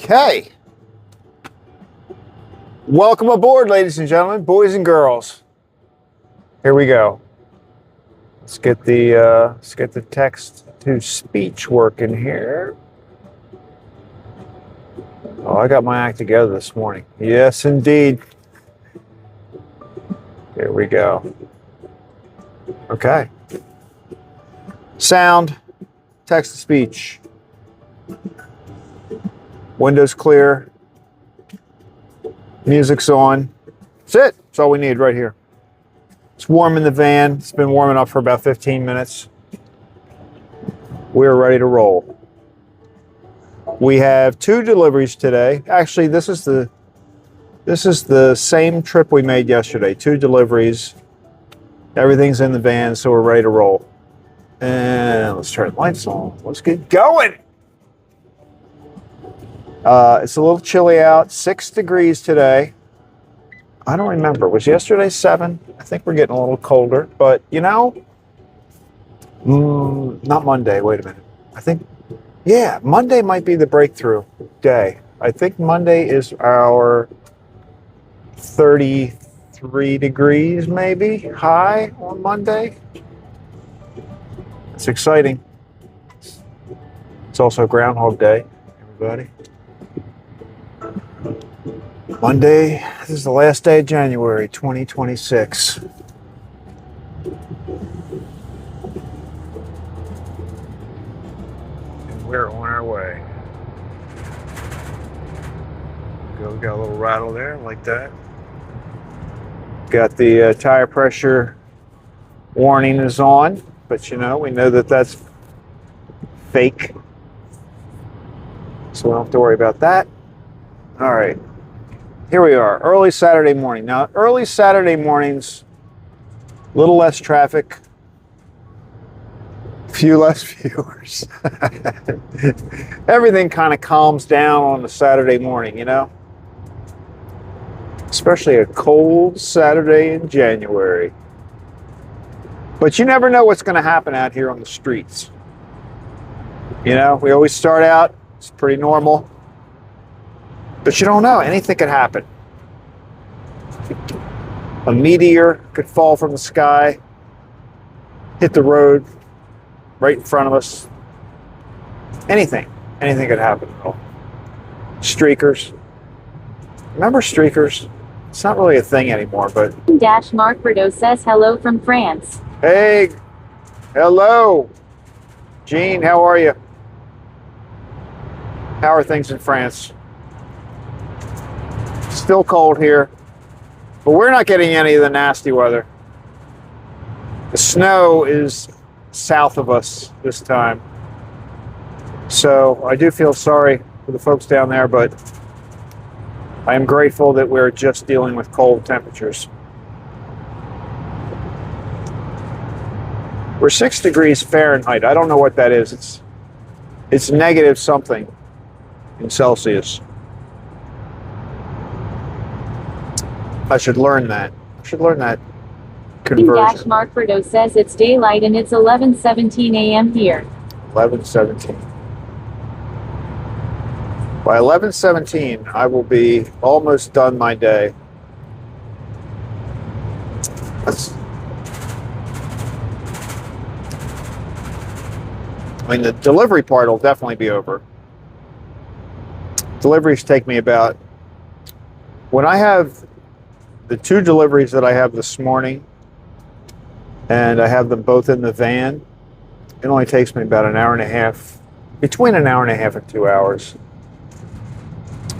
Okay. Welcome aboard, ladies and gentlemen, boys and girls. Here we go. Let's get the text to speech working here. Oh, I got my act together this morning. Yes, indeed. Here we go. Okay. Sound, text to speech. Windows clear. Music's on. That's it. That's all we need right here. It's warm in the van. It's been warming up for about 15 minutes. We're ready to roll. We have 2 deliveries today. Actually, this is the same trip we made yesterday. 2 deliveries. Everything's in the van, so we're ready to roll. And let's turn the lights on. Let's get going. It's a little chilly out. 6 degrees today. I don't remember. Was yesterday 7? I think we're getting a little colder. But, you know, not Monday. Wait a minute. I think, yeah, Monday might be the breakthrough day. I think Monday is our 33 degrees maybe high on Monday. It's exciting. It's also Groundhog Day, everybody. Monday, this is the last day of January 2026. And we're on our way. We got a little rattle there, like that. Got the tire pressure warning is on, but you know, we know that that's fake. So we don't have to worry about that. All right. Here we are, early Saturday morning. Now, early Saturday mornings, a little less traffic, few less viewers. Everything kind of calms down on a Saturday morning, you know? Especially a cold Saturday in January. But you never know what's going to happen out here on the streets. You know, we always start out, it's pretty normal. But you don't know. Anything could happen. A meteor could fall from the sky, hit the road right in front of us. Anything. Anything could happen. Streakers. Remember streakers? It's not really a thing anymore, but... Dash Mark Bordeaux says hello from France. Hey! Hello! Jean, how are you? How are things in France? Still cold here, but we're not getting any of the nasty weather. The snow is south of us this time. So I do feel sorry for the folks down there, but I am grateful that we're just dealing with cold temperatures. We're 6 degrees Fahrenheit. I don't know what that is. It's negative something in Celsius. I should learn that. Conversion. Dash Mark Bordeaux says it's daylight and it's 11:17 a.m. here. 11:17. By 11:17, I will be almost done my day. The delivery part will definitely be over. Deliveries take me about, when I have the 2 deliveries that I have this morning, and I have them both in the van, it only takes me about an hour and a half, between an hour and a half and 2 hours.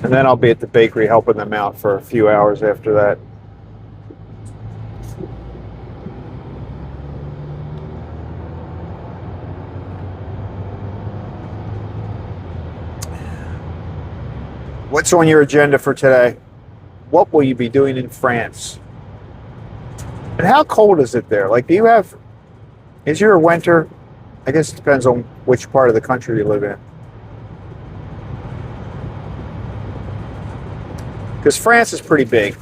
And then I'll be at the bakery helping them out for a few hours after that. What's on your agenda for today? What will you be doing in France? And how cold is it there? Like, is your winter, I guess it depends on which part of the country you live in. Because France is pretty big.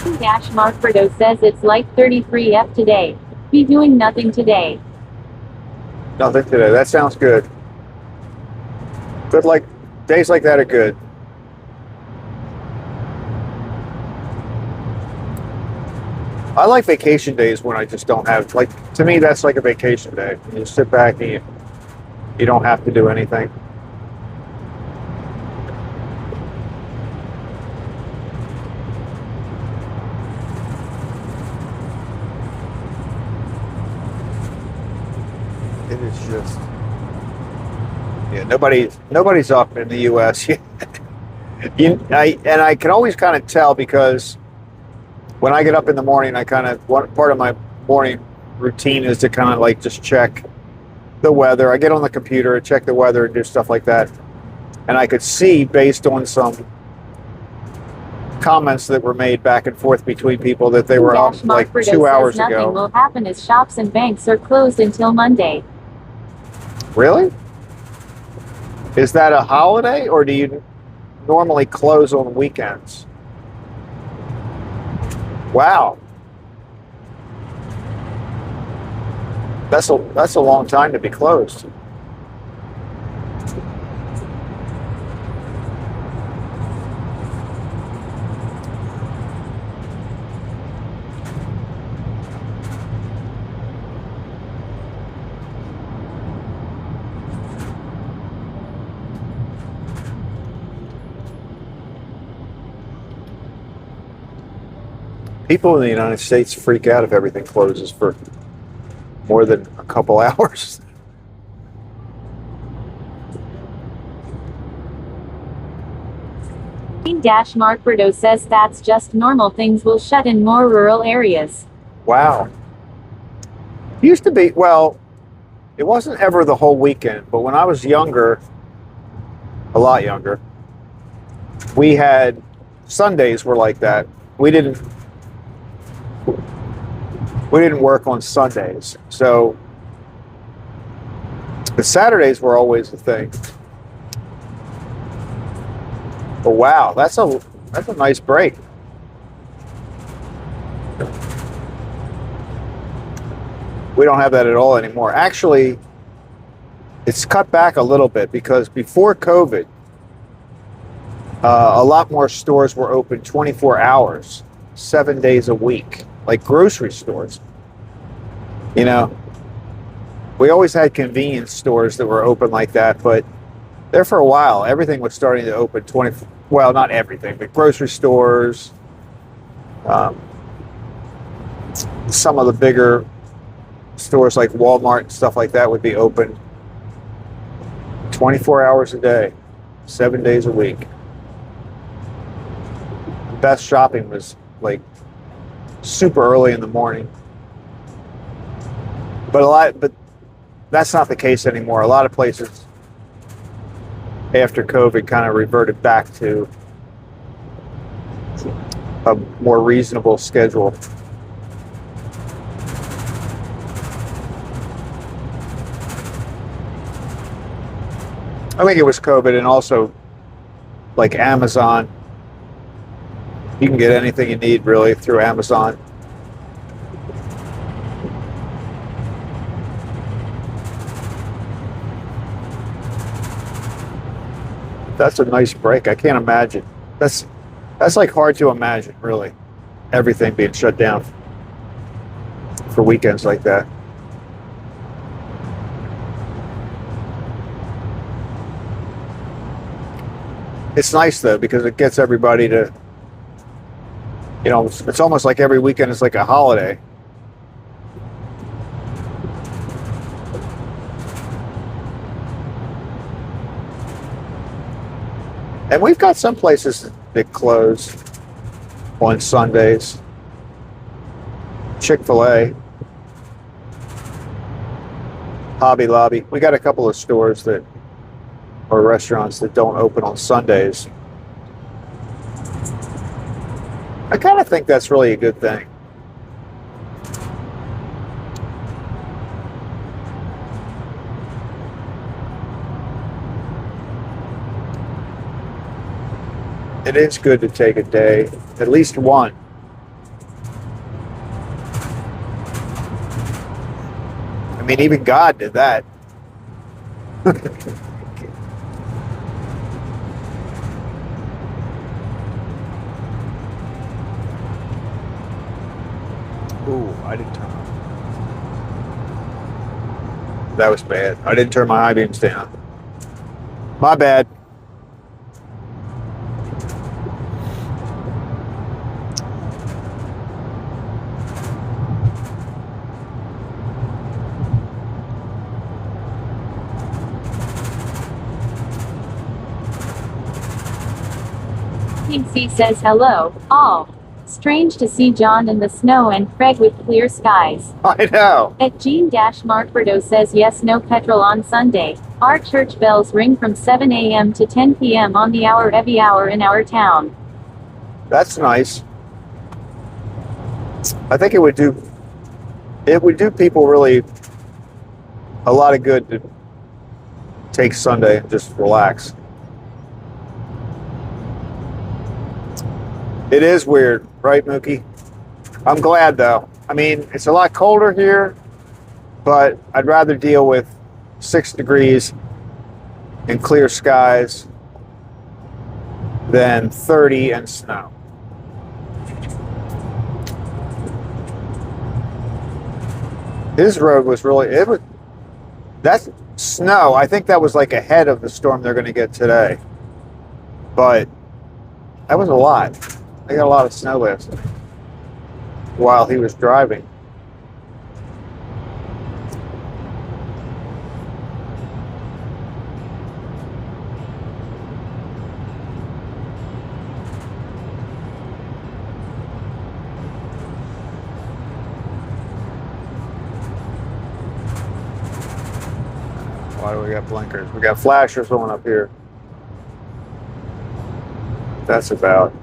Dash Marfredo says it's like 33F today. Be doing nothing today. Nothing today. That sounds good. Good, like days like that are good. I like vacation days when I just don't have, like, to me that's like a vacation day. You just sit back and you don't have to do anything. It is just, yeah, nobody's up in the U.S. I can always kind of tell because when I get up in the morning, one part of my morning routine is to kind of like just check the weather. I get on the computer, check the weather, and do stuff like that. And I could see, based on some comments that were made back and forth between people, that they were up like 2 hours ago. Nothing will happen as shops and banks are closed until Monday. Really? Is that a holiday, or do you normally close on weekends? Wow. That's a long time to be closed. People in the United States freak out if everything closes for more than a couple hours. Dash Marfredo says that's just normal. Things will shut in more rural areas. Wow. Used to be, well, it wasn't ever the whole weekend, but when I was younger, a lot younger, we had Sundays were like that. We didn't work on Sundays, so the Saturdays were always the thing. But wow, that's a nice break. We don't have that at all anymore. Actually, it's cut back a little bit because before COVID, a lot more stores were open 24 hours, 7 days a week, like grocery stores. You know, we always had convenience stores that were open like that, but there for a while, everything was starting to open 24. Well, not everything, but grocery stores, some of the bigger stores like Walmart and stuff like that would be open 24 hours a day, 7 days a week. The best shopping was like super early in the morning. But that's not the case anymore. A lot of places after COVID kind of reverted back to a more reasonable schedule. I think it was COVID, and also like Amazon. You can get anything you need really through Amazon. That's a nice break. I can't imagine. That's like hard to imagine, really. Everything being shut down for weekends like that. It's nice though, because it gets everybody to, you know, it's almost like every weekend is like a holiday. And we've got some places that close on Sundays. Chick-fil-A, Hobby Lobby. We got a couple of stores that, or restaurants that don't open on Sundays. I kind of think that's really a good thing. It is good to take a day, at least one, mean, even God did that. Ooh, I didn't turn on. That was bad. I didn't turn my high beams down. My bad. C says hello, all. Strange to see John in the snow and Craig with clear skies. I know. At Jean-Markberto says yes, no petrol on Sunday. Our church bells ring from 7 a.m. to 10 p.m. on the hour every hour in our town. That's nice. I think it would do people really a lot of good to take Sunday and just relax. It is weird, right, Mookie? I'm glad, though. I mean, it's a lot colder here, but I'd rather deal with 6 degrees and clear skies than 30 and snow. His road was really, that snow, I think that was like ahead of the storm they're going to get today. But that was a lot. I got a lot of snow last night while he was driving. Why do we got blinkers? We got flashers on up here. That's about.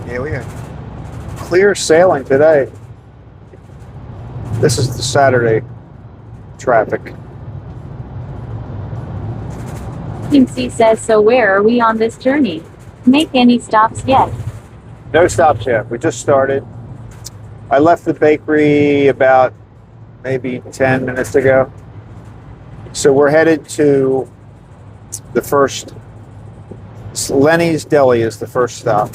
Yeah, we got clear sailing today. This is the Saturday traffic. C says, so where are we on this journey? Make any stops yet? No stops yet. We just started. I left the bakery about maybe 10 minutes ago. So we're headed to the first. Lenny's Deli is the first stop.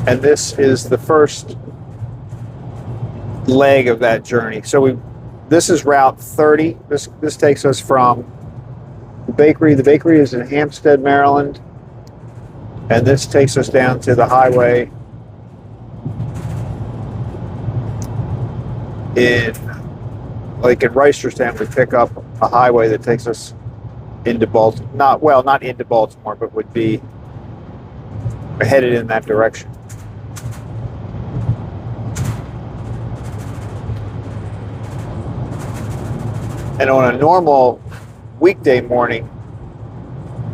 And this is the first leg of that journey. So this is Route 30. This takes us from the bakery. The bakery is in Hampstead, Maryland. And this takes us down to the highway in Reisterstown. We pick up a highway that takes us into Baltimore. Not into Baltimore, but would be headed in that direction. And on a normal weekday morning,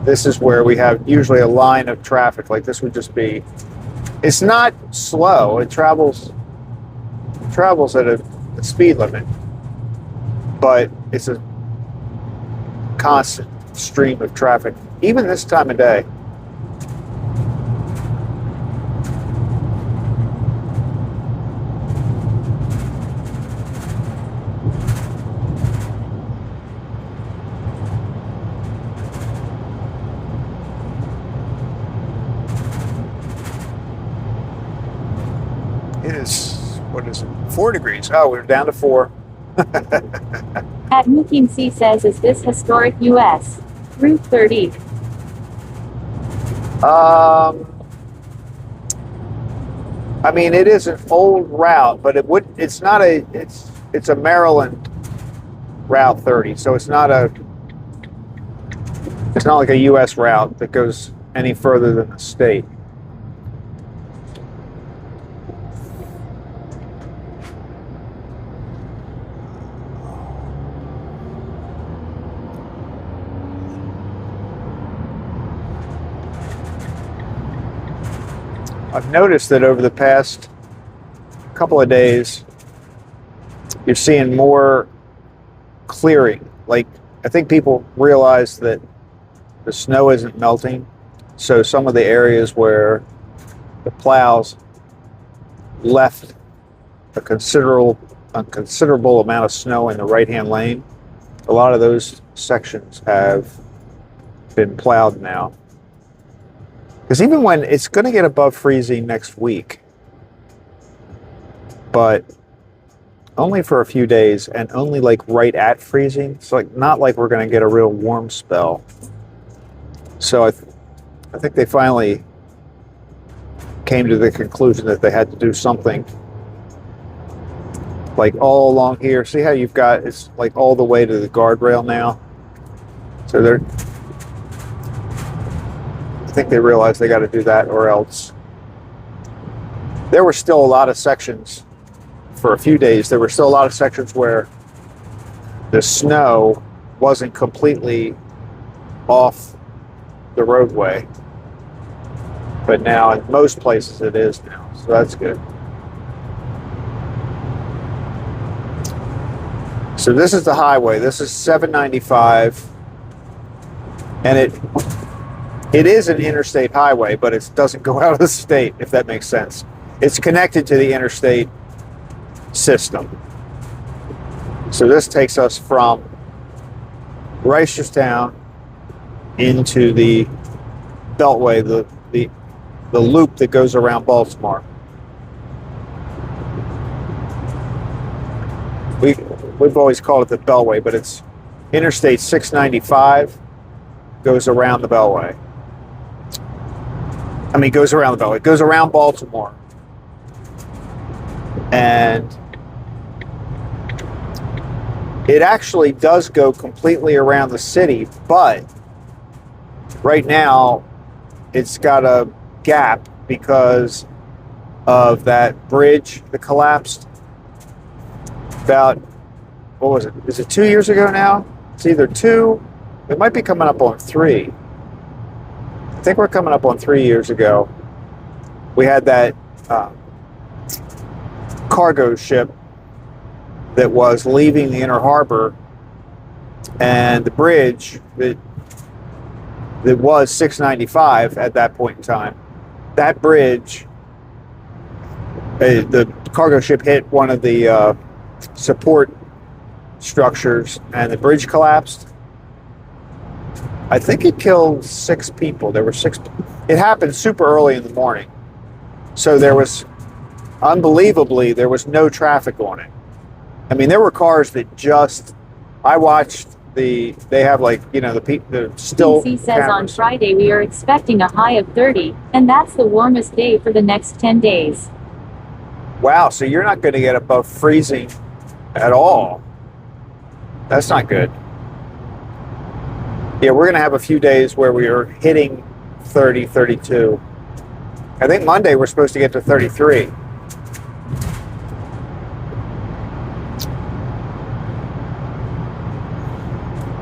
this is where we have usually a line of traffic. Like this would just be, it's not slow. It travels at a speed limit, but it's a constant stream of traffic, even this time of day. It is, what is it, 4 degrees. Oh, we're down to 4. At Mukim C says, is this historic U.S. Route 30? I mean, it is an old route, but it's not it's a Maryland Route 30, so it's not like a U.S. route that goes any further than the state. I've noticed that over the past couple of days, you're seeing more clearing. Like, I think people realize that the snow isn't melting, so some of the areas where the plows left a considerable amount of snow in the right-hand lane, a lot of those sections have been plowed now. Because even when it's going to get above freezing next week, but only for a few days and only like right at freezing. It's like not like we're going to get a real warm spell. So I think they finally came to the conclusion that they had to do something. Like all along here, see how you've got, it's like all the way to the guardrail now. So I think they realized they got to do that, or else. There were still a lot of sections for a few days. There were still a lot of sections where the snow wasn't completely off the roadway, but now in most places it is now, so that's good. So this is the highway. This is 795, and it is an interstate highway, but it doesn't go out of the state, if that makes sense. It's connected to the interstate system. So this takes us from Reisterstown into the Beltway, the loop that goes around Baltimore. We've always called it the Beltway, but it's Interstate 695 goes around the Beltway. I mean, goes around the Beltway. It goes around Baltimore. And it actually does go completely around the city, but right now it's got a gap because of that bridge that collapsed about, what was it? Is it 2 years ago now? It's either 2, it might be coming up on 3. I think we're coming up on 3 years ago. We had that cargo ship that was leaving the inner harbor, and the bridge that was 695 at that point in time. That bridge, the cargo ship hit one of the support structures, and the bridge collapsed. I think it killed 6 people. There were 6. It happened super early in the morning, so there was, unbelievably, there was no traffic on it. I mean, there were cars that just, I watched they have like, you know, the still PC says cameras. On Friday we are expecting a high of 30, and that's the warmest day for the next 10 days. Wow, so you're not going to get above freezing at all. That's not good. Yeah, we're going to have a few days where we are hitting 30, 32. I think Monday we're supposed to get to 33.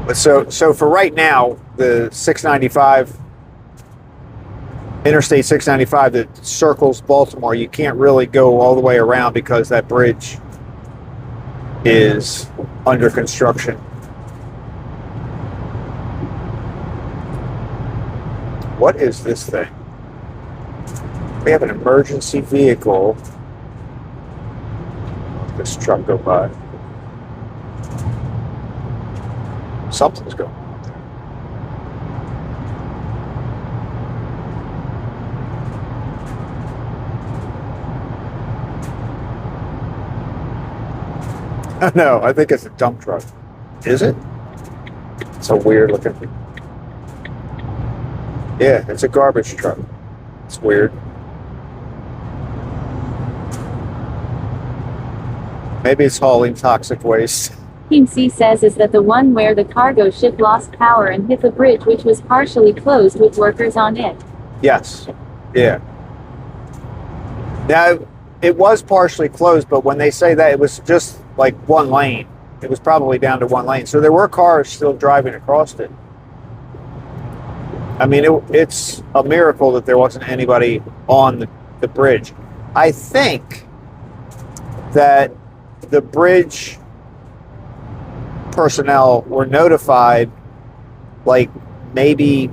But so for right now, the 695, Interstate 695 that circles Baltimore, you can't really go all the way around because that bridge is under construction. What is this thing? We have an emergency vehicle. Let this truck go by. Something's going on there. No, I think it's a dump truck. Is it? It's a weird looking. Yeah, it's a garbage truck. It's weird. Maybe it's hauling toxic waste. Team C says is that the one where the cargo ship lost power and hit the bridge, which was partially closed with workers on it. Yes. Yeah. Now, it was partially closed, but when they say that, it was just like one lane. It was probably down to one lane. So there were cars still driving across it. I mean, it's a miracle that there wasn't anybody on the bridge. I think that the bridge personnel were notified like maybe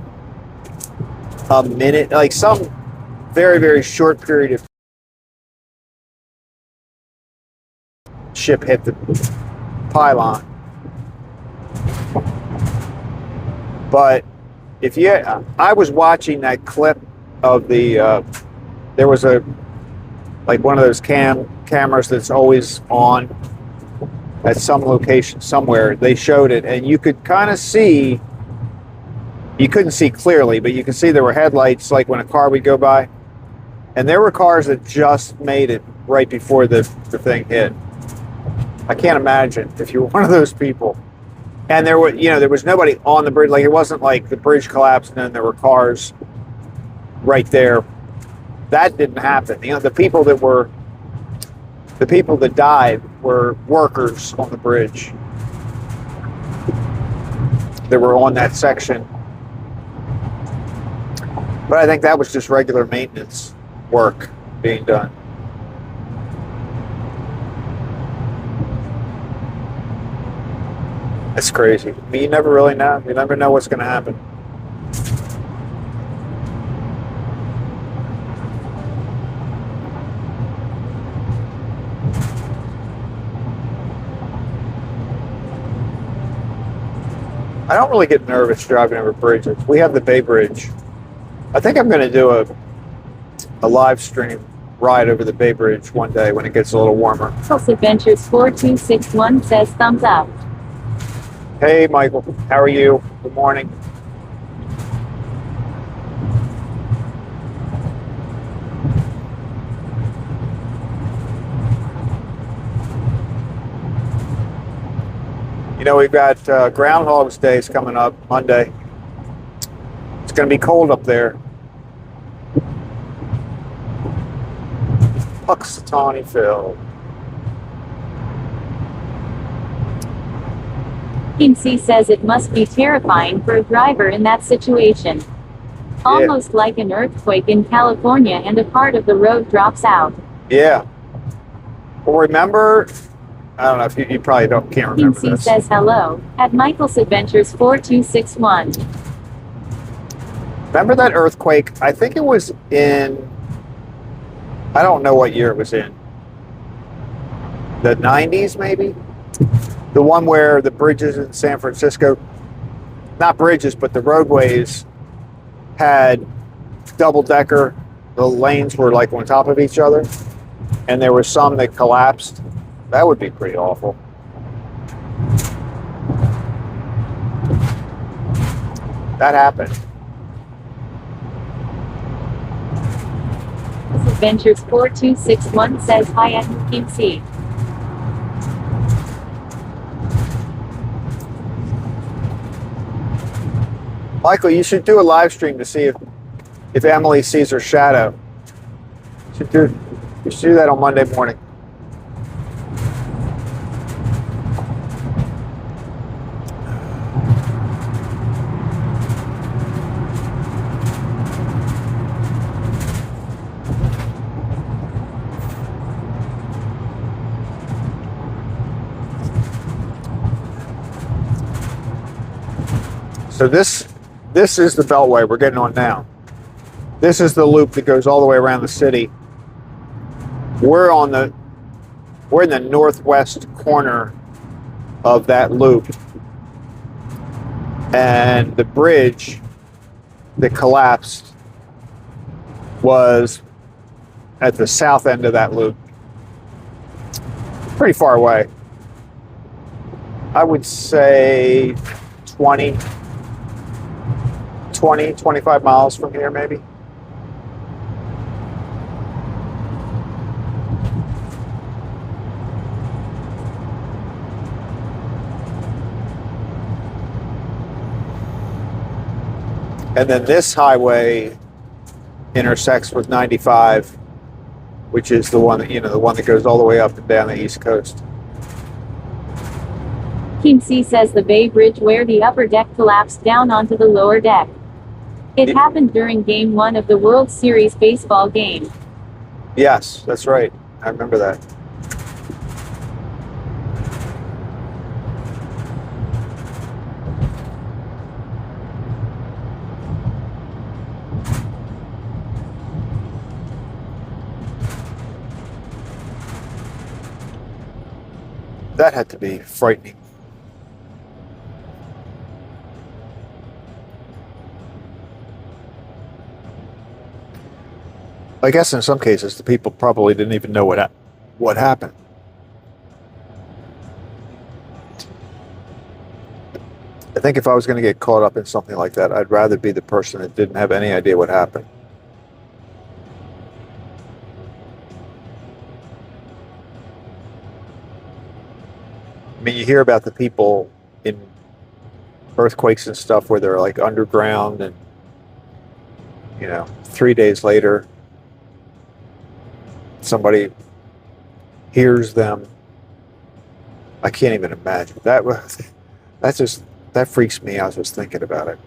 a minute, like some very, very short period of ship hit the pylon. But if you, I was watching that clip of the, there was a, like one of those cameras that's always on at some location somewhere. They showed it, and you could kind of see, you couldn't see clearly, but you could see there were headlights like when a car would go by. And there were cars that just made it right before the thing hit. I can't imagine if you were one of those people. And there were, there was nobody on the bridge. Like, it wasn't like the bridge collapsed and then there were cars right there. That didn't happen. The people that died were workers on the bridge. They were on that section. But I think that was just regular maintenance work being done. That's crazy. I mean, you never really know. You never know what's going to happen. I don't really get nervous driving over bridges. We have the Bay Bridge. I think I'm going to do a live stream ride over the Bay Bridge one day when it gets a little warmer. Pulse Adventures 4261 says thumbs up. Hey, Michael. How are you? Good morning. We've got Groundhog's Days coming up Monday. It's going to be cold up there. Puxatawny Phil. Team C says it must be terrifying for a driver in that situation. Almost like an earthquake in California and a part of the road drops out. Yeah. Well, remember, I don't know if you probably can't remember Team C this. says hello at Michael's Adventures 4261. Remember that earthquake? I think it was in, I don't know what year it was in. The 90s, maybe? The one where the bridges in San Francisco, not bridges, but the roadways had double-decker. The lanes were like on top of each other, and there were some that collapsed. That would be pretty awful. That happened. Adventures 4261 says hi at Team C. Michael, you should do a live stream to see if Emily sees her shadow. You should do that on Monday morning. So this is the Beltway we're getting on now. This is the loop that goes all the way around the city. We're in the northwest corner of that loop. And the bridge that collapsed was at the south end of that loop. Pretty far away. I would say 25 miles from here, maybe. And then this highway intersects with 95, which is the one that, the one that goes all the way up and down the East Coast. Team C says the Bay Bridge where the upper deck collapsed down onto the lower deck. It happened during Game 1 of the World Series baseball game. Yes, that's right. I remember that. That had to be frightening. I guess in some cases the people probably didn't even know what happened. I think if I was going to get caught up in something like that, I'd rather be the person that didn't have any idea what happened. I mean, you hear about the people in earthquakes and stuff where they're like underground and, 3 days later, somebody hears them. I can't even imagine. That freaks me out just thinking about it.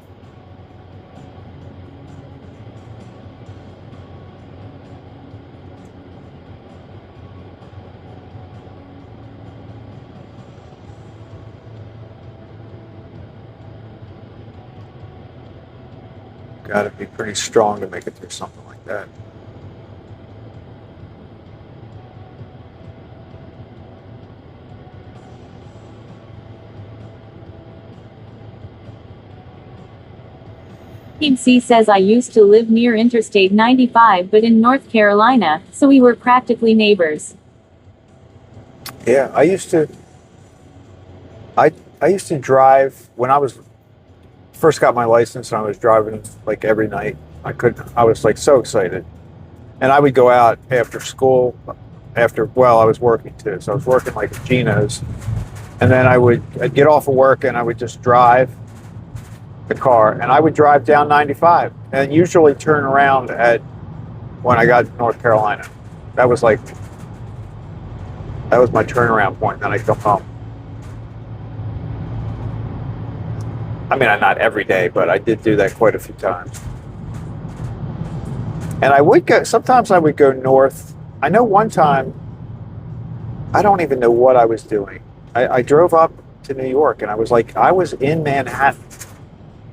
Got to be pretty strong to make it through something like that. Team C says I used to live near Interstate 95 but in North Carolina, so we were practically neighbors. Yeah, I used to drive when I was first got my license, and I was driving like every night. I was like so excited. And I would go out after school, I was working too. So I was working like at Gino's. And then I'd get off of work and I would just drive the car, and I would drive down 95 and usually turn around when I got to North Carolina. That was my turnaround point. Then I'd come home. I mean, not every day, but I did do that quite a few times. And sometimes I would go north. I know one time, I don't even know what I was doing. I drove up to New York, and I was in Manhattan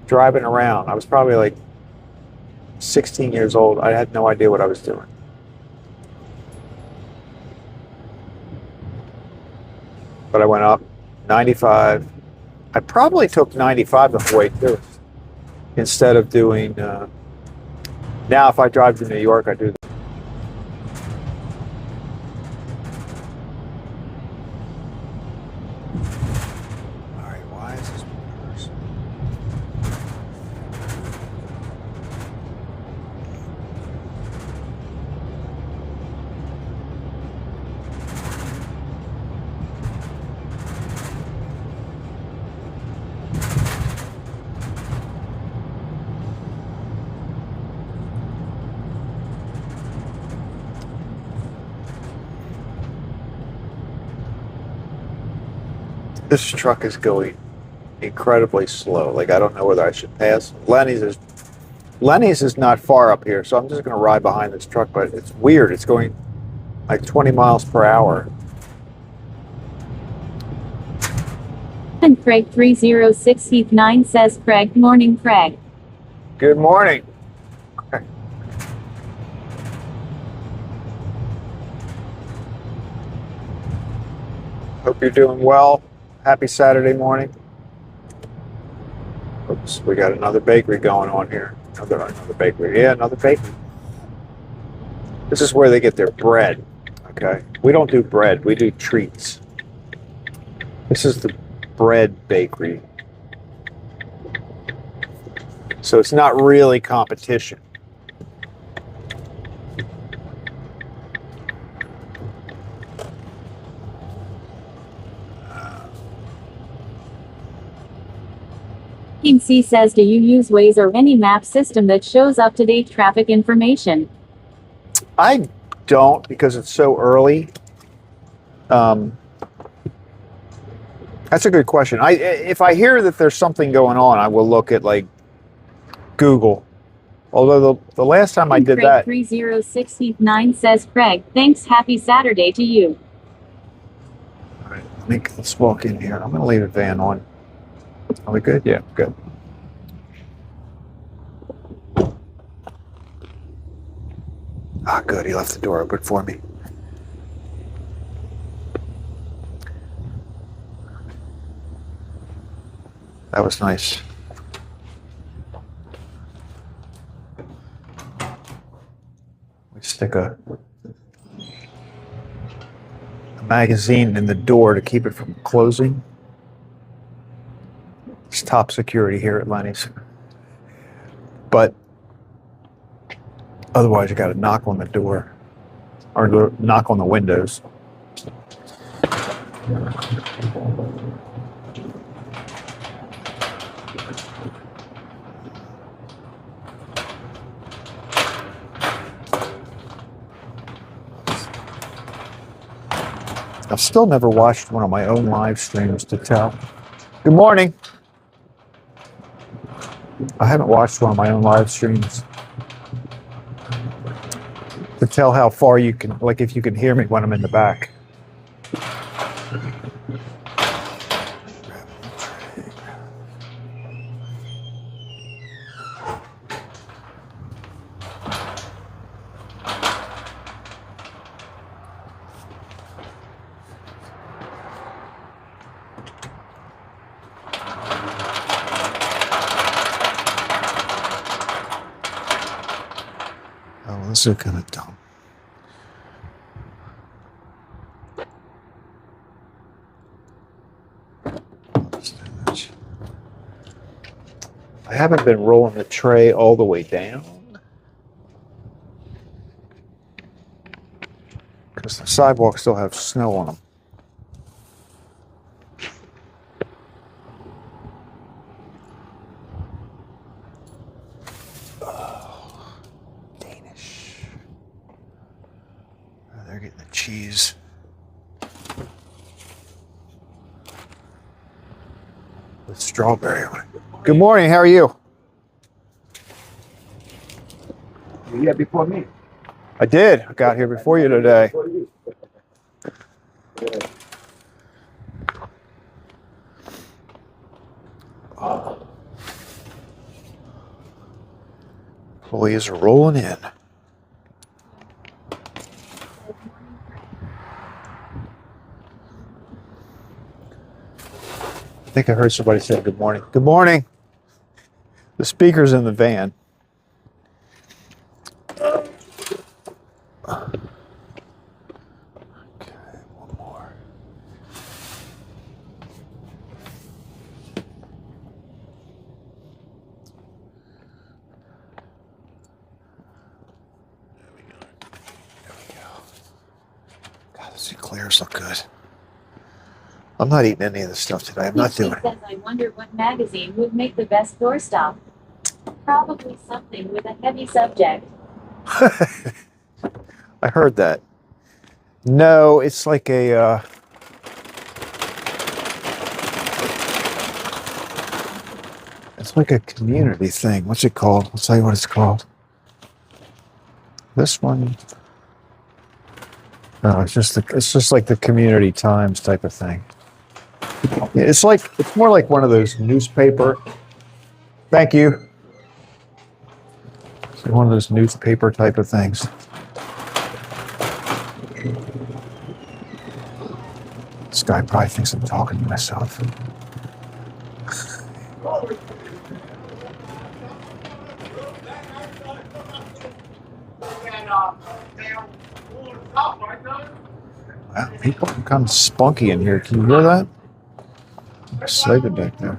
driving around. I was probably like 16 years old. I had no idea what I was doing. But I went up 95. I probably took 95 the whole way through instead of doing. Now, if I drive to New York, I do. All right, why is this reverse? This truck is going incredibly slow. Like, I don't know whether I should pass. Lenny's is not far up here, so I'm just going to ride behind this truck, but it's weird. It's going like 20 miles per hour. And Craig 306 Heath 9 says Craig, morning Craig. Good morning. Okay. Hope you're doing well. Happy Saturday morning. Oops, we got another bakery going on here. Another bakery. Yeah, another bakery. This is where they get their bread. Okay. We don't do bread, we do treats. This is the bread bakery. So it's not really competition. Team C says, do you use Waze or any map system that shows up-to-date traffic information? I don't, because it's so early. That's a good question. If I hear that there's something going on, I will look at like Google Although the last time I did that, Craig 3069 says, Craig, thanks, happy Saturday to you. all right, let's walk in here. I'm going to leave the van on. Are we good? Yeah, good. Ah, good. He left the door open for me. That was nice. We stick a magazine in the door to keep it from closing. It's top security here at Lenny's. But otherwise, you got to knock on the door or knock on the windows. I've still never watched one of my own live streams to tell. Good morning. I haven't watched one of my own live streams to tell how far you can, like if you can hear me when I'm in the back. Oh, this is kind of dumb. I haven't been rolling the tray all the way down because the sidewalks still have snow on them. They're getting the cheese. With strawberry on it. Good morning, how are you? You here before me? I did. I got here before you today. Employees are rolling in. I think I heard somebody say good morning. Good morning. The speaker's in the van. Okay, one more. There we go. God, those eclairs look good. I'm not eating any of this stuff today. I'm not doing it. Says, I wonder what magazine would make the best doorstop. Probably something with a heavy subject. I heard that. No, it's like a it's like a community thing. What's it called? I'll tell you what it's called. This one. No, it's just like the Community Times type of thing. Yeah, it's more like one of those newspaper. Thank you. It's like one of those newspaper type of things. This guy probably thinks I'm talking to myself. Wow, people are kind of spunky in here. Can you hear that? I'm excited back there.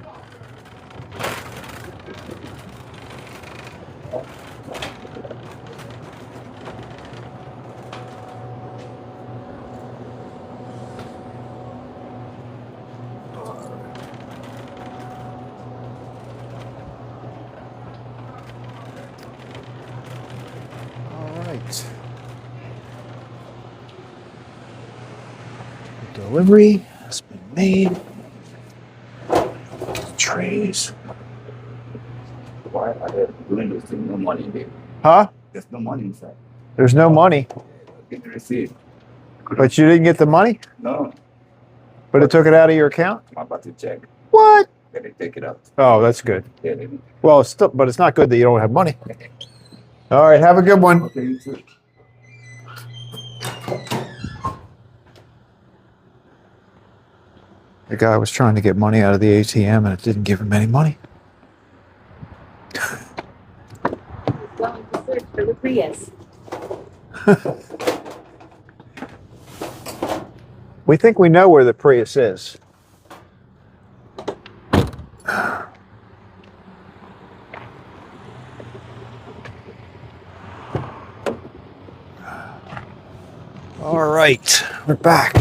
All right. The delivery has been made. Trays. Why I have windows in the morning? Huh? There's no money inside. There's no money. Get the receipt. But you didn't get the money? No, But it took it out of your account? I'm about to check. What? Can they take it out? Oh, that's good. Yeah, they do. Well, it's still, but it's not good that you don't have money. All right, have a good one. Okay, you too. The guy was trying to get money out of the ATM and it didn't give him any money. Going to search for the Prius. We think we know where the Prius is. All right, we're back.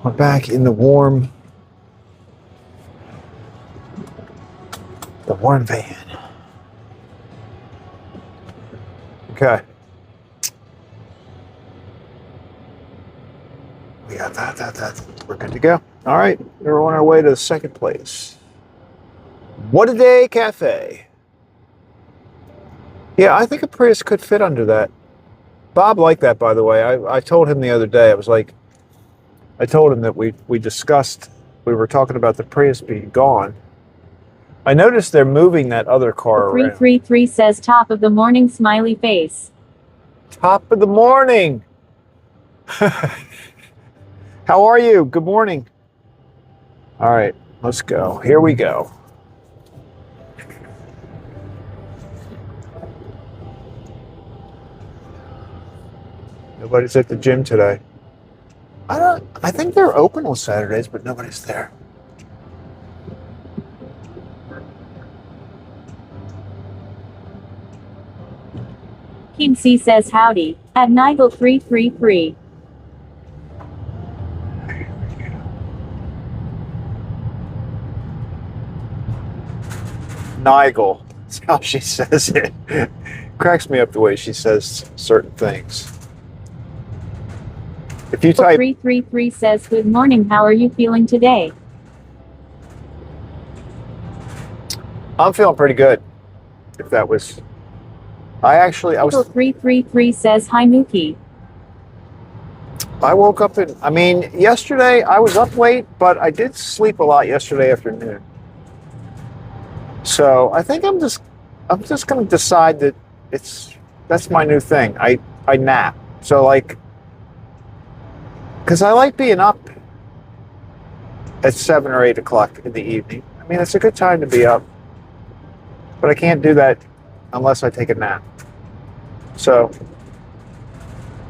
We're back in the warm van. Okay. We got that. We're good to go. All right, we're on our way to the second place. What a Day Cafe. Yeah, I think a Prius could fit under that. Bob liked that, by the way. I told him the other day, I told him that we were talking about the Prius being gone. I noticed they're moving that other car around. 333 says top of the morning smiley face. Top of the morning. How are you? Good morning. All right, let's go. Here we go. Nobody's at the gym today. I think they're open on Saturdays, but nobody's there. Kim C says howdy at Nigel 333. Nigel. That's how she says it. Cracks me up the way she says certain things. If you type 333 says good morning, how are you feeling today? I'm feeling pretty good. If that was I was 333 says hi Mookie. I woke up yesterday I was up late, but I did sleep a lot yesterday afternoon. So I think I'm just going to decide that that's my new thing. I nap. So like, because I like being up at 7 or 8 o'clock in the evening. I mean, it's a good time to be up, but I can't do that unless I take a nap. So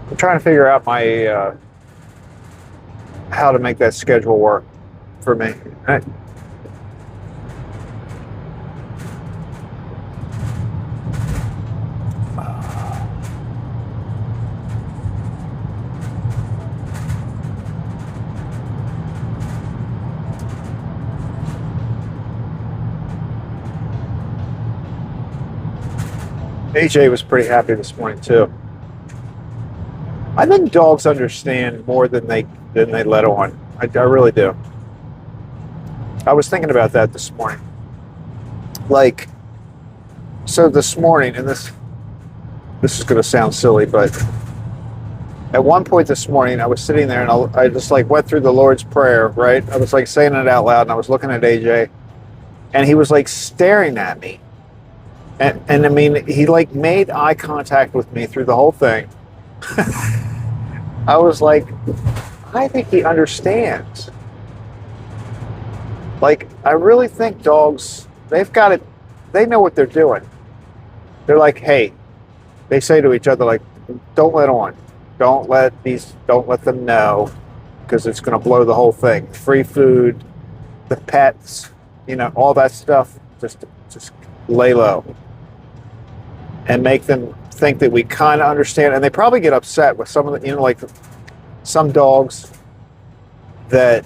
I'm trying to figure out my how to make that schedule work for me. All right. AJ was pretty happy this morning too. I think dogs understand more than they let on. I really do. I was thinking about that this morning. Like, so this morning, and this is going to sound silly, but at one point this morning, I was sitting there and I just like went through the Lord's Prayer, right? I was like saying it out loud, and I was looking at AJ, and he was like staring at me. And I mean, he like made eye contact with me through the whole thing. I was like, I think he understands. Like, I really think dogs, they've got it, they know what they're doing. They're like, hey, they say to each other, like, don't let on. Don't let them know, because it's going to blow the whole thing. Free food, the pets, all that stuff, just lay low. And make them think that we kind of understand. And they probably get upset with some of the, like some dogs that,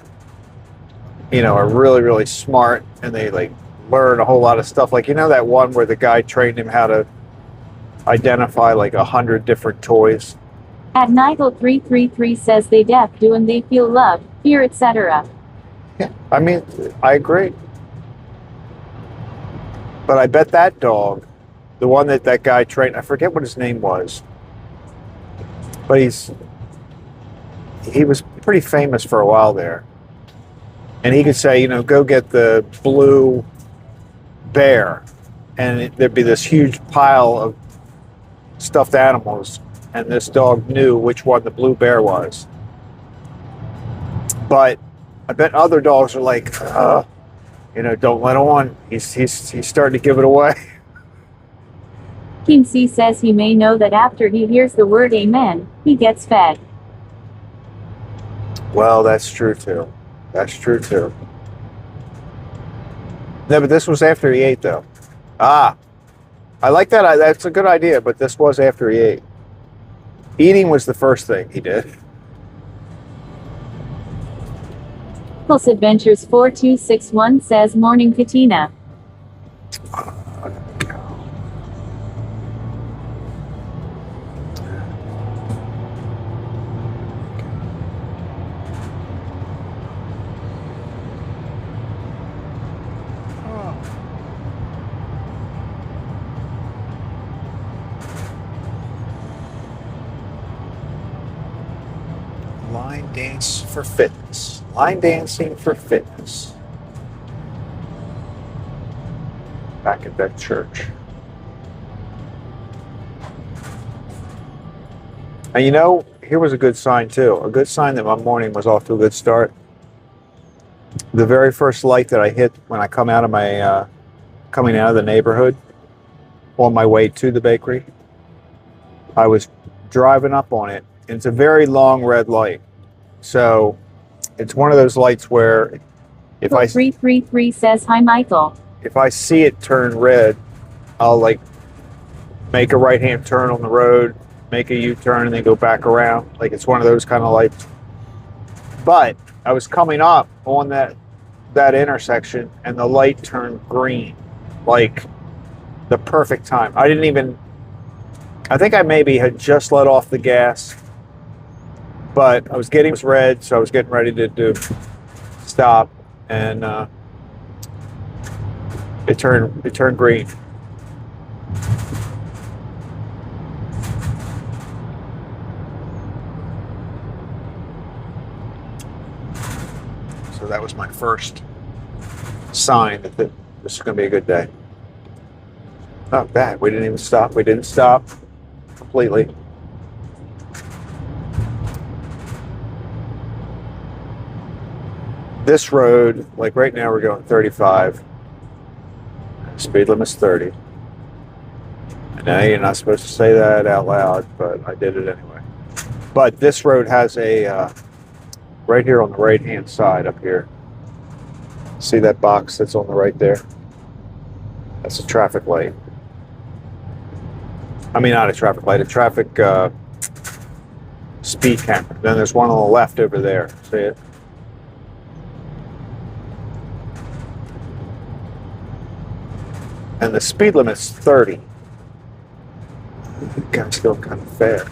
are really, really smart and they like learn a whole lot of stuff. Like, that one where the guy trained him how to identify like 100 different toys. At Nigel 333 says they deaf do and they feel love, fear, etc. Yeah, I mean, I agree. But I bet that dog The one that guy trained, I forget what his name was, but he was pretty famous for a while there. And he could say, go get the blue bear, and there'd be this huge pile of stuffed animals, and this dog knew which one the blue bear was. But I bet other dogs are like, don't let on. He's starting to give it away. King C says he may know that after he hears the word amen, he gets fed. Well, that's true too. That's true too. No, but this was after he ate, though. I like that. That's a good idea, but this was after he ate. Eating was the first thing he did. Pulse Adventures 4261 says morning Katina. Line dance for fitness. Line dancing for fitness. Back at that church. And here was a good sign too. A good sign that my morning was off to a good start. The very first light that I hit when I coming out of the neighborhood on my way to the bakery, I was driving up on it. It's a very long red light. So it's one of those lights where if 333 says hi Michael. If I see it turn red, I'll make a right-hand turn on the road, make a U-turn, and then go back around. It's one of those kind of lights. But I was coming up on that intersection, and the light turned green, the perfect time. I think I maybe had just let off the gas, but I was getting red, so I was getting ready to stop, and it turned green. So that was my first sign that this is going to be a good day. Not bad. We didn't even stop. We didn't stop completely. This road, right now we're going 35. Speed limit's 30. I know you're not supposed to say that out loud, but I did it anyway. But this road has a, right here on the right-hand side up here. See that box that's on the right there? That's a traffic light. I mean, not a traffic light, a traffic speed camera. Then there's one on the left over there. See it? And the speed limit's 30. That guy's going kind of fast.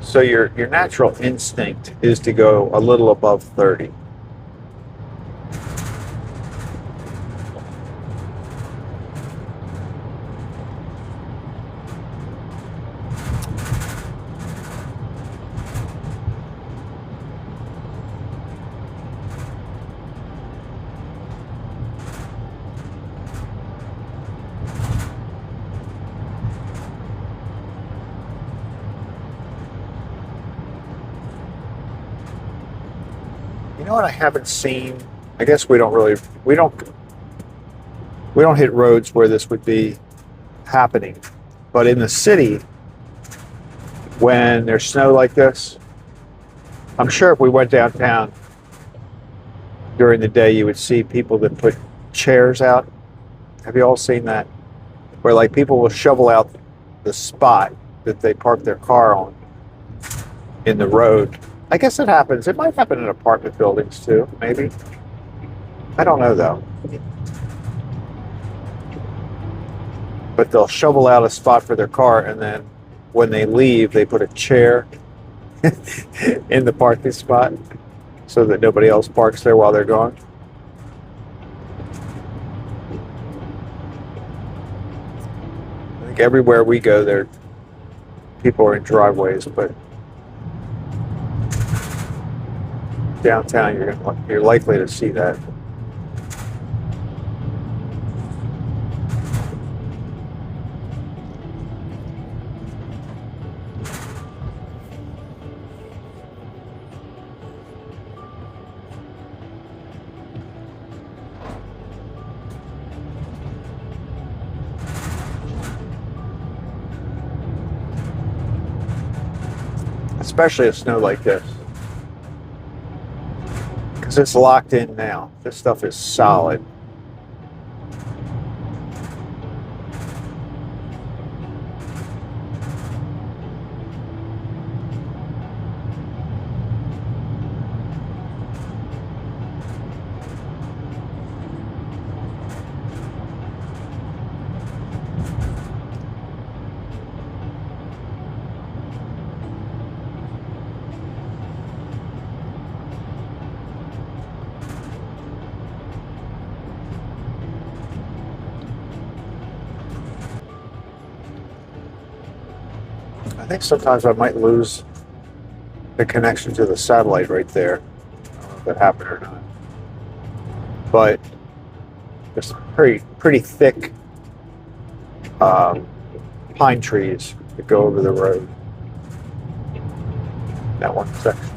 So your natural instinct is to go a little above 30. You know what I haven't seen? I guess we don't hit roads where this would be happening. But in the city, when there's snow like this, I'm sure if we went downtown during the day, you would see people that put chairs out. Have you all seen that? Where people will shovel out the spot that they park their car on in the road. I guess it happens. It might happen in apartment buildings too, maybe. I don't know though. But they'll shovel out a spot for their car, and then when they leave, they put a chair in the parking spot. so that nobody else parks there while they're gone. I think everywhere we go, there people are in driveways, but downtown, you're likely to see that. Especially a snow like this, because it's locked in now. This stuff is solid. I think sometimes I might lose the connection to the satellite right there. I don't know if that happened or not. But there's some pretty thick pine trees that go over the road. That one section.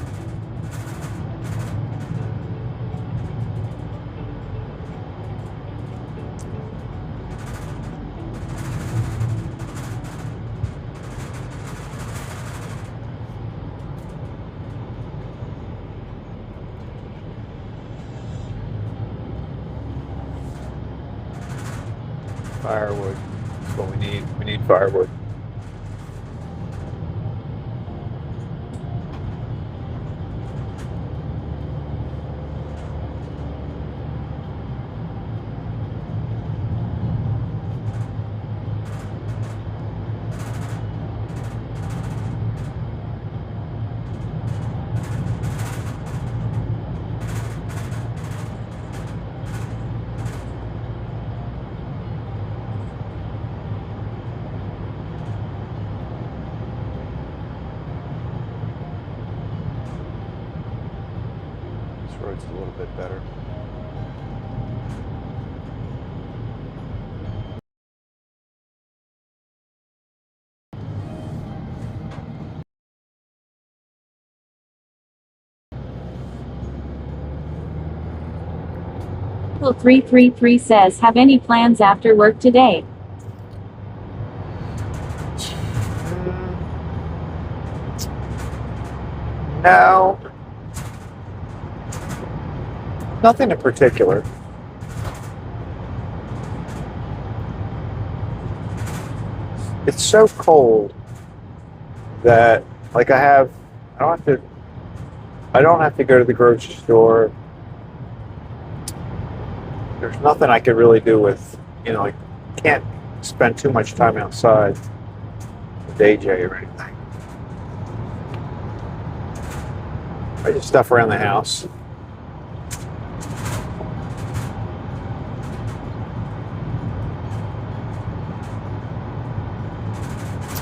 Firewood. That's what we need. We need firewood. Road's a little bit better. Well, 333 says, have any plans after work today? No. Nothing in particular. It's so cold that like I don't have to go to the grocery store. There's nothing I could really do with, I can't spend too much time outside with AJ or anything. I just stuff around the house.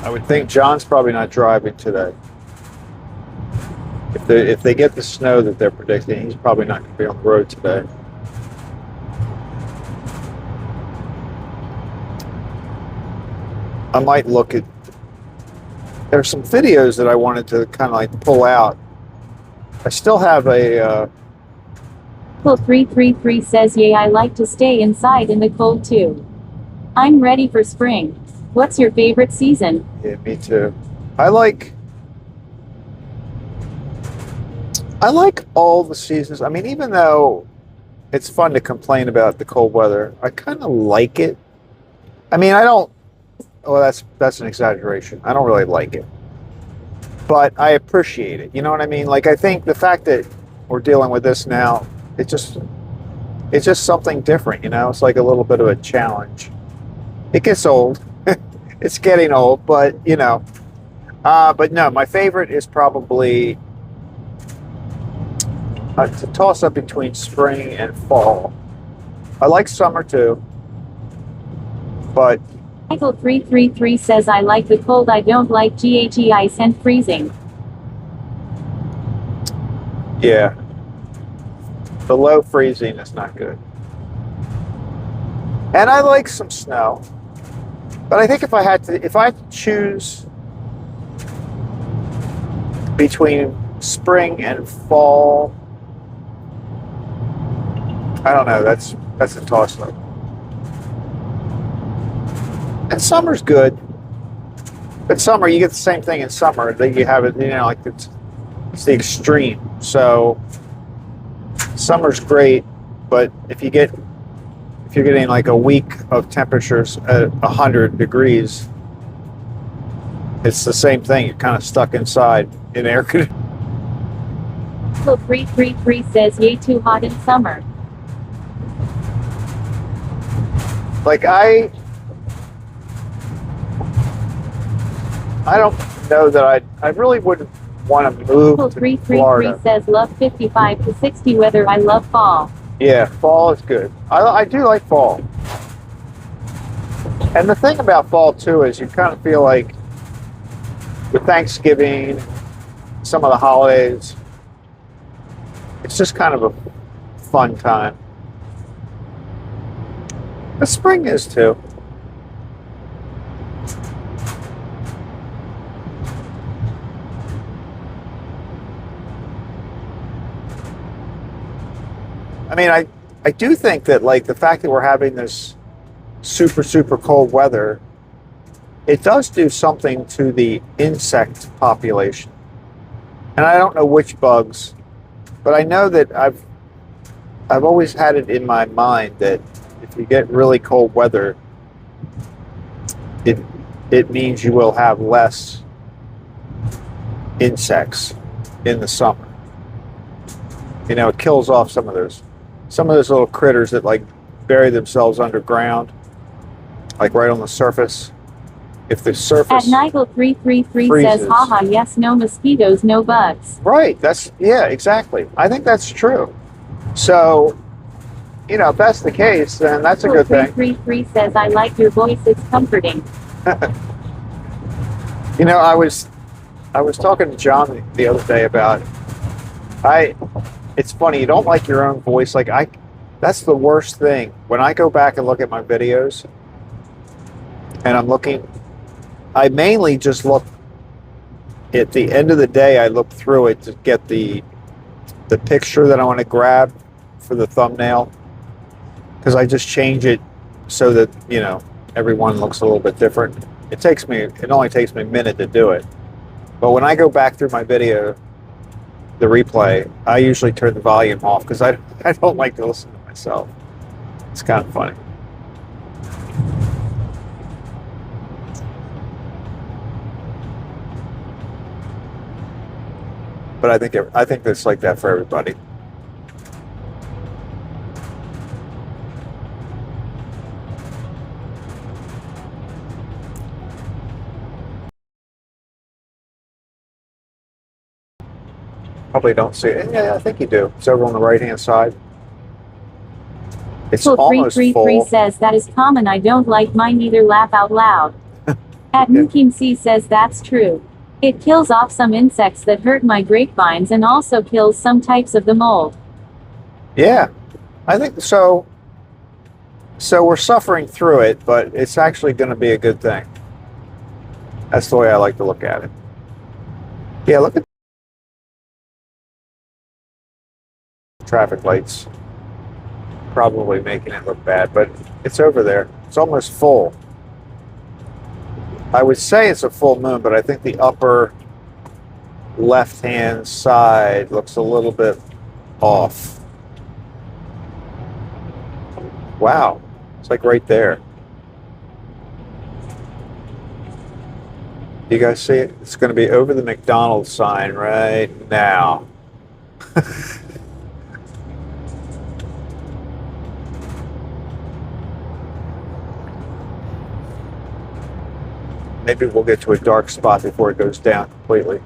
I would think John's probably not driving today. If they get the snow that they're predicting, he's probably not going to be on the road today. I might look at. There's some videos that I wanted to kind of like pull out. I still have a. Well, 333 says, yay, I like to stay inside in the cold too. I'm ready for spring. What's your favorite season? Yeah, me too. I like all the seasons. I mean, even though it's fun to complain about the cold weather, I kind of like it. I mean, I don't. Well, that's an exaggeration. I don't really like it, but I appreciate it. You know what I mean? Like, I think the fact that we're dealing with this now, it's just something different. It's like a little bit of a challenge. It gets old. It's getting old, but but no, my favorite is probably It's a toss-up between spring and fall. I like summer too, but Michael 333 says I like the cold, I don't like GHE ice and freezing. yeah, below freezing is not good. And I like some snow, but I think if I had to choose between spring and fall, I don't know. That's a toss-up. And summer's good, but summer you get the same thing in summer. That you have it, like it's the extreme. So summer's great, but if you're getting like a week of temperatures at 100 degrees, it's the same thing. You're kind of stuck inside in air conditioning. Michael 333 says yay, too hot in summer. Like I don't know that I really wouldn't want to move Michael to 333 Florida. says love 55 to 60 weather, I love fall. Yeah, fall is good. I do like fall. And the thing about fall too is you kind of feel like with Thanksgiving, some of the holidays, it's just kind of a fun time. But spring is too. I mean, I do think that like the fact that we're having this super cold weather, it does do something to the insect population. And I don't know which bugs, but I know that I've always had it in my mind that if you get really cold weather, it means you will have less insects in the summer. It kills off some of those little critters that like bury themselves underground, like right on the surface. If the surface At Nigel 333 freezes, says haha, yes, no mosquitoes, no bugs. right, exactly. I think that's true. So, if that's the case, then that's a good thing. 333 says I like your voice, it's comforting. I was talking to John the other day about it's funny, you don't like your own voice. That's the worst thing. When I go back and look at my videos and I mainly just look at the end of the day, I look through it to get the picture that I want to grab for the thumbnail, because I just change it so that, everyone looks a little bit different. It only takes me a minute to do it. But when I go back through my video, the replay, I usually turn the volume off because I don't like to listen to myself. It's kind of funny. But I think it's like that for everybody. Probably don't see it. Yeah, I think you do. It's over on the right-hand side. It's almost 333 full. says that is common, I don't like mine either, laugh out loud. At Nukim C says that's true. It kills off some insects that hurt my grapevines and also kills some types of the mold. Yeah, I think so. So we're suffering through it, but it's actually going to be a good thing. That's the way I like to look at it. Yeah, look at traffic lights. Probably making it look bad, but it's over there. It's almost full. I would say it's a full moon, but I think the upper left-hand side looks a little bit off. Wow, it's like right there. You guys see it? It's going to be over the McDonald's sign right now. Maybe we'll get to a dark spot before it goes down completely.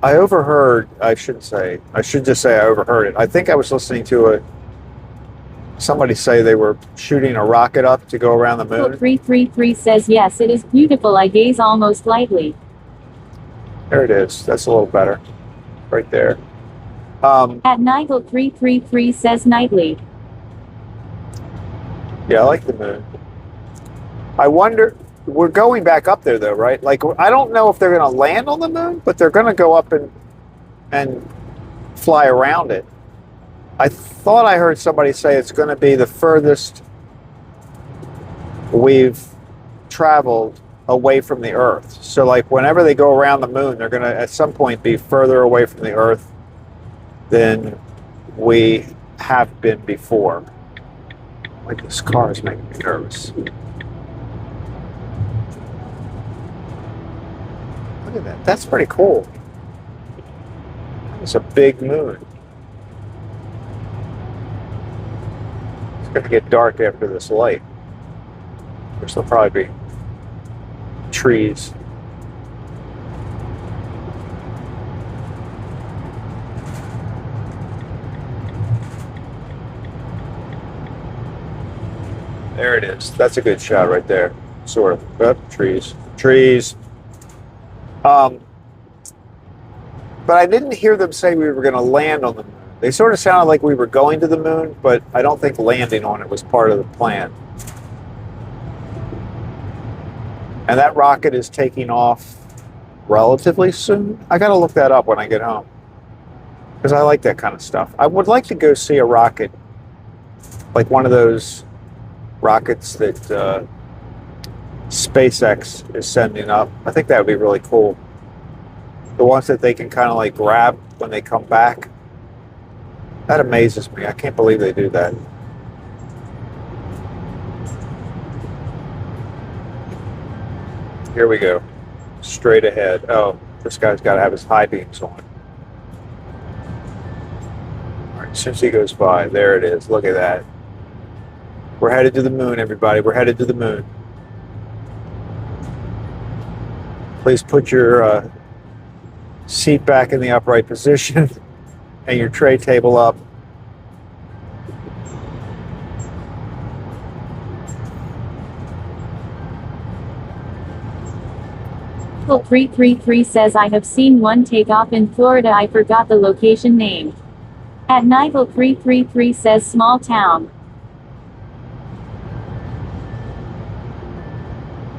I overheard, I should just say I overheard it. I think I was listening to somebody say they were shooting a rocket up to go around the moon. 333 says yes, it is beautiful. I gaze almost lightly. There it is. That's a little better. Right there. At Nigel 333 says nightly. Yeah, I like the moon. I wonder, we're going back up there though, right? Like, I don't know if they're going to land on the moon, but they're going to go up and fly around it. I thought I heard somebody say it's going to be the furthest we've traveled away from the Earth. So like whenever they go around the moon, they're going to at some point be further away from the Earth than we have been before. Like, this car is making me nervous. Look at that. That's pretty cool. It's a big moon. It's going to get dark after this light. Which there'll probably be trees. There it is. That's a good shot right there. Sort of. Oh, trees. Trees. But I didn't hear them say we were going to land on the moon. They sort of sounded like we were going to the moon, but I don't think landing on it was part of the plan. And that rocket is taking off relatively soon. I got to look that up when I get home, because I like that kind of stuff. I would like to go see a rocket, like one of those rockets that SpaceX is sending up. I think that would be really cool. The ones that they can kind of like grab when they come back. That amazes me. I can't believe they do that. Here we go. Straight ahead. Oh, this guy's got to have his high beams on. All right, since he goes by, there it is. Look at that. We're headed to the moon, everybody. We're headed to the moon. Please put your seat back in the upright position and your tray table up. Well, 333 says I have seen one take off in Florida. I forgot the location name. At Nigel 333 says small town.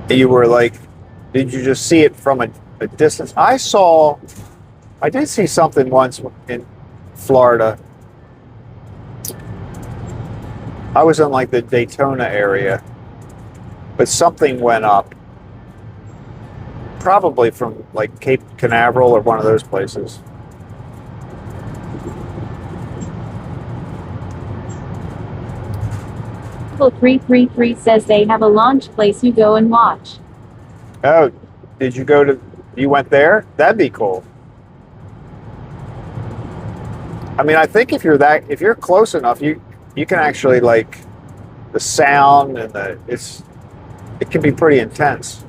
You were like, did you just see it from a distance? I did see something once in Florida. I was in like the Daytona area, but something went up. Probably from like Cape Canaveral or one of those places. Well, 333 says they have a launch place you go and watch. Oh, did you you went there? That'd be cool. I mean, I think if you're close enough, you can actually, like, the sound and it can be pretty intense.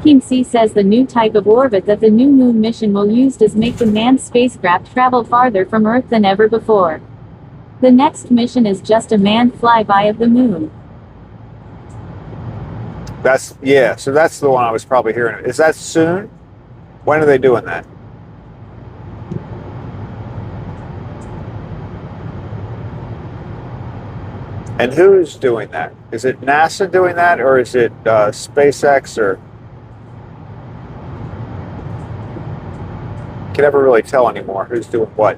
Team C says the new type of orbit that the new moon mission will use does make the manned spacecraft travel farther from Earth than ever before. The next mission is just a manned flyby of the moon. So that's the one I was probably hearing. Is that soon? When are they doing that? And who's doing that? Is it NASA doing that, or is it SpaceX, or? You can never really tell anymore who's doing what.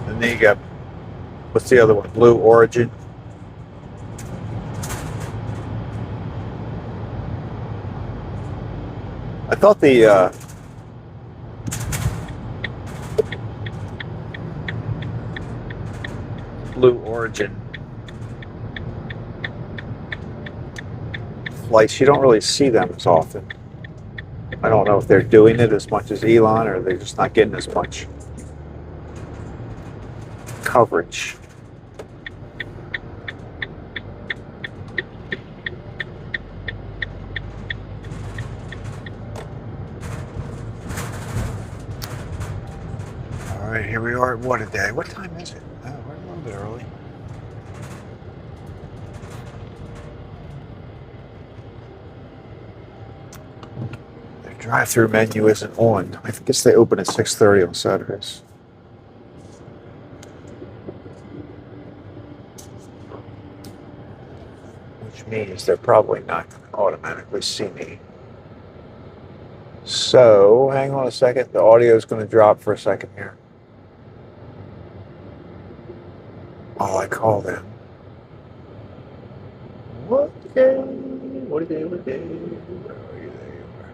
And then you got, what's the other one? Blue Origin. I thought the Blue Origin flights, you don't really see them as often. I don't know if they're doing it as much as Elon, or they're just not getting as much coverage. here we are. What a day. What time is it? Oh, we're a little bit early. Their drive-through menu isn't on. I guess they open at 6:30 on Saturdays. Which means they're probably not going to automatically see me. So, hang on a second. The audio is going to drop for a second here. Oh, I call them. What day? What day? What day? Where are you? There you are.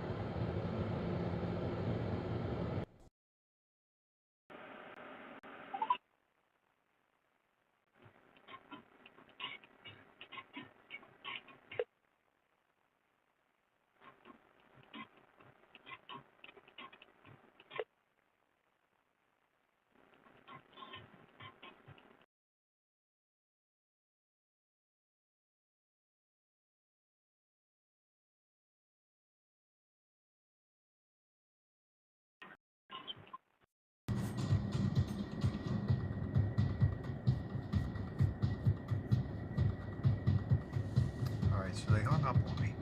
All right, so they hung up on me.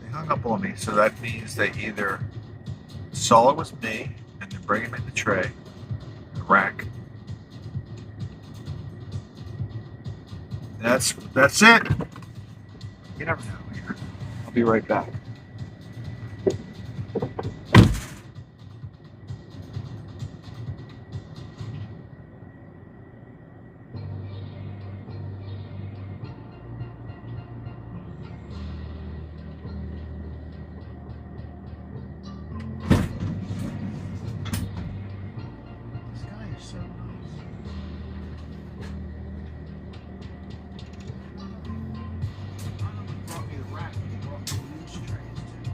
They hung up on me, so that means they either saw it was me and they're bringing me the tray, the rack. That's it. You never know here. I'll be right back. This guy is so nice. He brought me the rack, he brought me the loose trays too.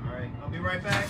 All right, I'll be right back.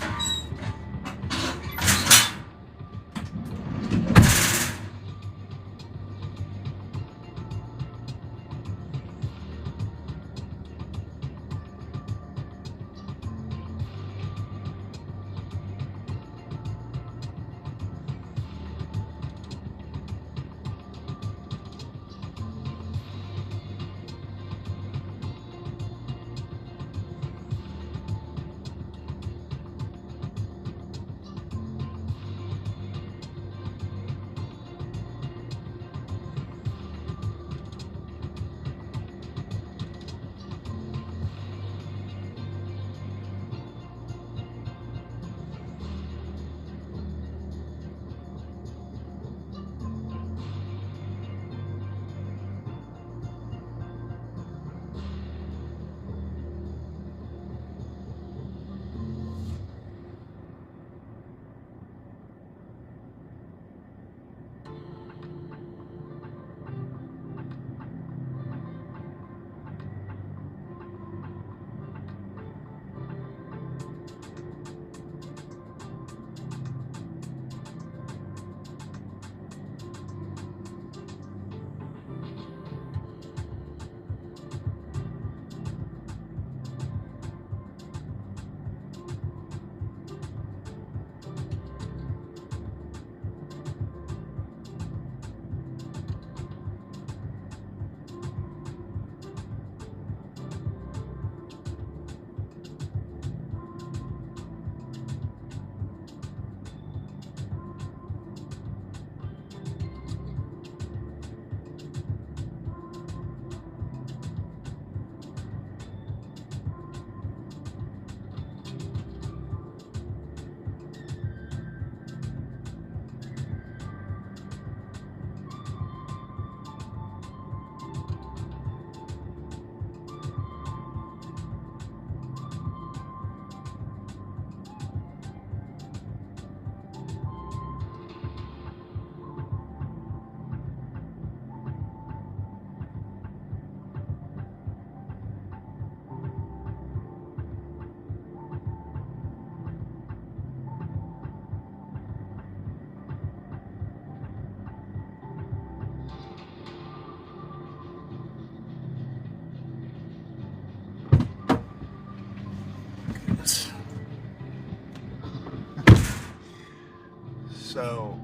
So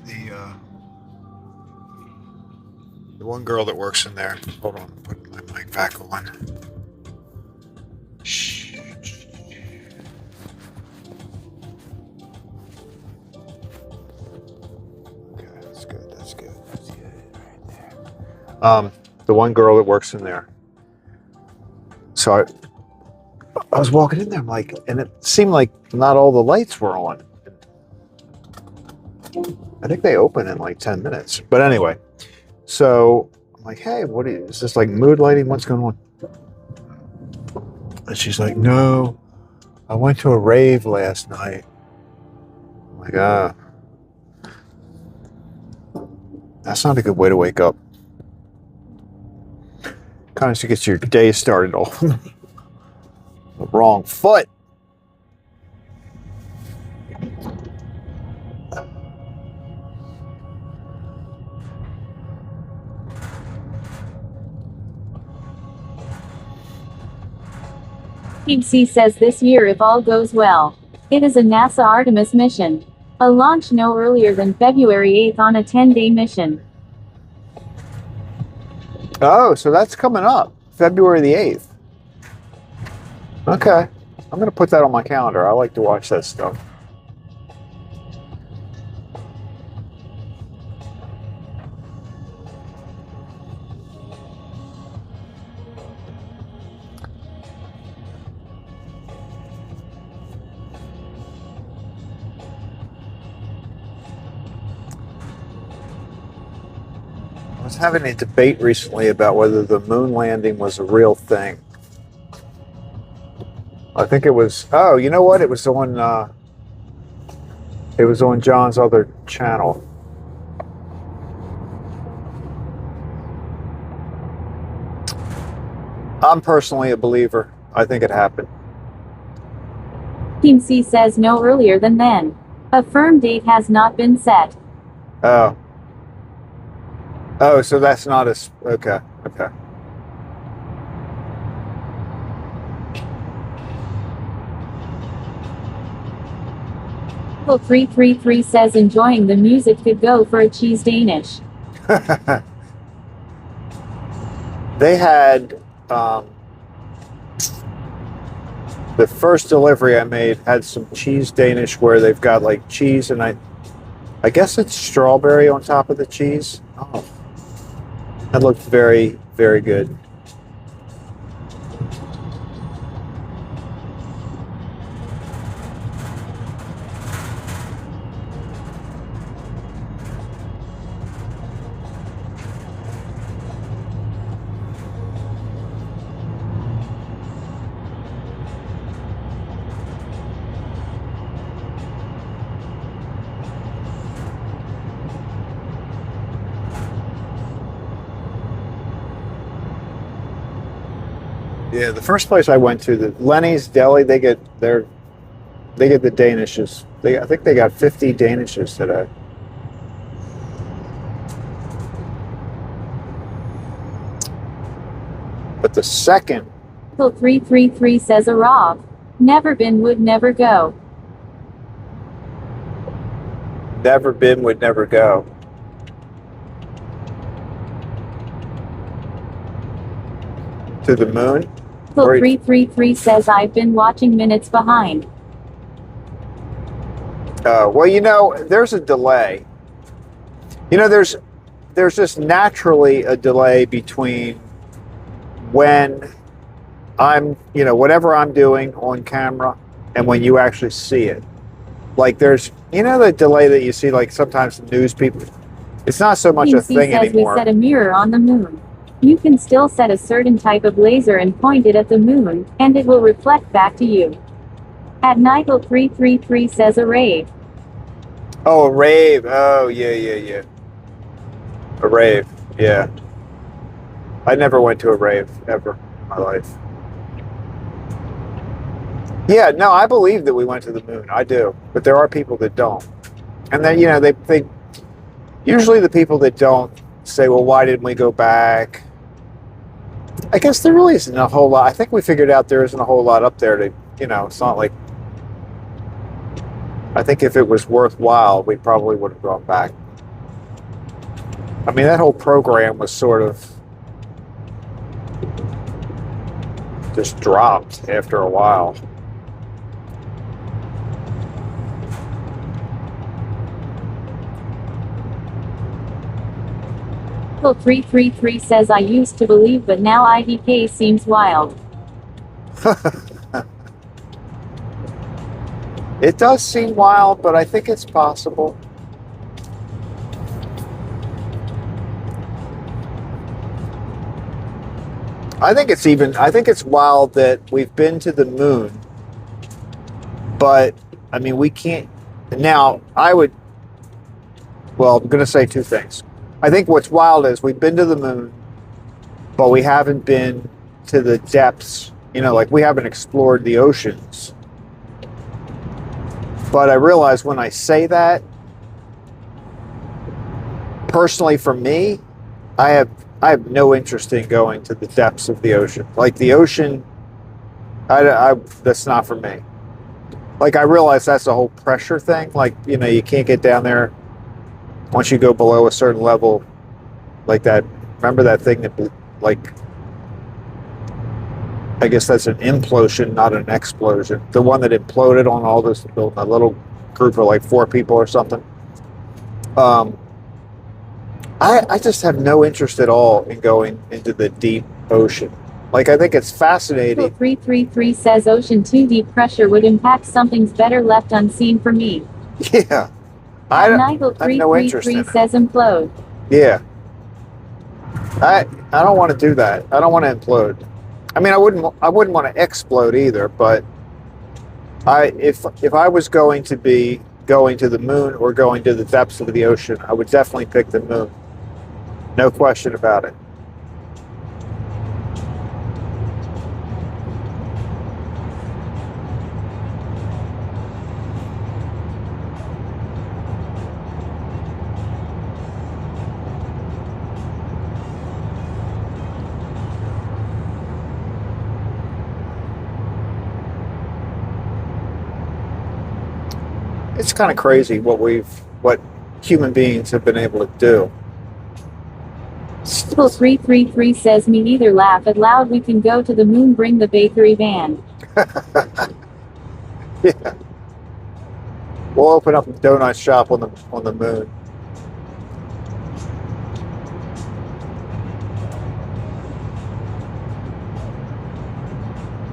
the one girl that works in there. Hold on, I'm putting my mic back on. Shh. Okay, that's good. That's good. That's good. Right there. The one girl that works in there. So I was walking in there, I'm like, and it seemed like not all the lights were on. I think they open in like 10 minutes. But anyway, so I'm like, hey, is this like mood lighting? What's going on? And she's like, no, I went to a rave last night. I'm like, that's not a good way to wake up. Kind of gets your day started off the wrong foot. Team C says this year if all goes well. It is a NASA Artemis mission. A launch no earlier than February 8th on a 10-day mission. Oh, so that's coming up, February the 8th. Okay. I'm going to put that on my calendar. I like to watch that stuff. I was having a debate recently about whether the moon landing was a real thing. I think it was. Oh, you know what? It was on. It was on John's other channel. I'm personally a believer. I think it happened. Team C says no earlier than then. A firm date has not been set. Oh. Oh, so that's not as okay. Okay. 333 says enjoying the music could go for a cheese Danish. They had the first delivery I made had some cheese Danish where they've got like cheese and I guess it's strawberry on top of the cheese. Oh, that looked very, very good. Yeah, the first place I went to, the Lenny's Deli, they get the Danishes. I think they got 50 Danishes today. But the second, 333 says a Rob. Never been, would never go. never been, would never go. To the moon? 333 says I've been watching minutes behind. Well, you know, there's a delay. You know, there's just naturally a delay between when I'm, you know, whatever I'm doing on camera and when you actually see it. Like there's, you know, the delay that you see, like sometimes the news people, it's not so much a thing says anymore. We set a mirror on the moon. You can still set a certain type of laser and point it at the moon, and it will reflect back to you. At Nigel 333 says a rave. Oh, a rave. Oh, yeah. A rave, yeah. I never went to a rave ever in my life. Yeah, no, I believe that we went to the moon. I do. But there are people that don't. And then, you know, they usually the people that don't say, well, why didn't we go back? I guess there really isn't a whole lot. I think we figured out there isn't a whole lot up there to, you know, it's not like I think if it was worthwhile, we probably would have gone back. I mean, that whole program was sort of just dropped after a while. Well, 333 says I used to believe, but now IDK seems wild. It does seem wild, but I think it's possible. I think it's wild that we've been to the moon, but I mean, we can't. Now, I'm going to say two things. I think what's wild is we've been to the moon, but we haven't been to the depths, like we haven't explored the oceans. But I realize when I say that, personally for me, I have no interest in going to the depths of the ocean. Like the ocean, that's not for me. Like I realize that's a whole pressure thing. Like, you can't get down there once you go below a certain level, like that. Remember that thing that, like, I guess that's an implosion, not an explosion. The one that imploded on all this, a little group of like 4 people or something. I just have no interest at all in going into the deep ocean. Like, I think it's fascinating. 333 says ocean too deep pressure would impact something's better left unseen for me. Yeah. I have no interest in 333 it. says implode. Yeah. I don't want to do that. I don't want to implode. I mean, I wouldn't want to explode either, but if I was going to be going to the moon or going to the depths of the ocean, I would definitely pick the moon. No question about it. It's kind of crazy what human beings have been able to do. 333 says me neither. Laugh it loud. We can go to the moon. Bring the bakery van. Yeah. We'll open up a donut shop on the moon.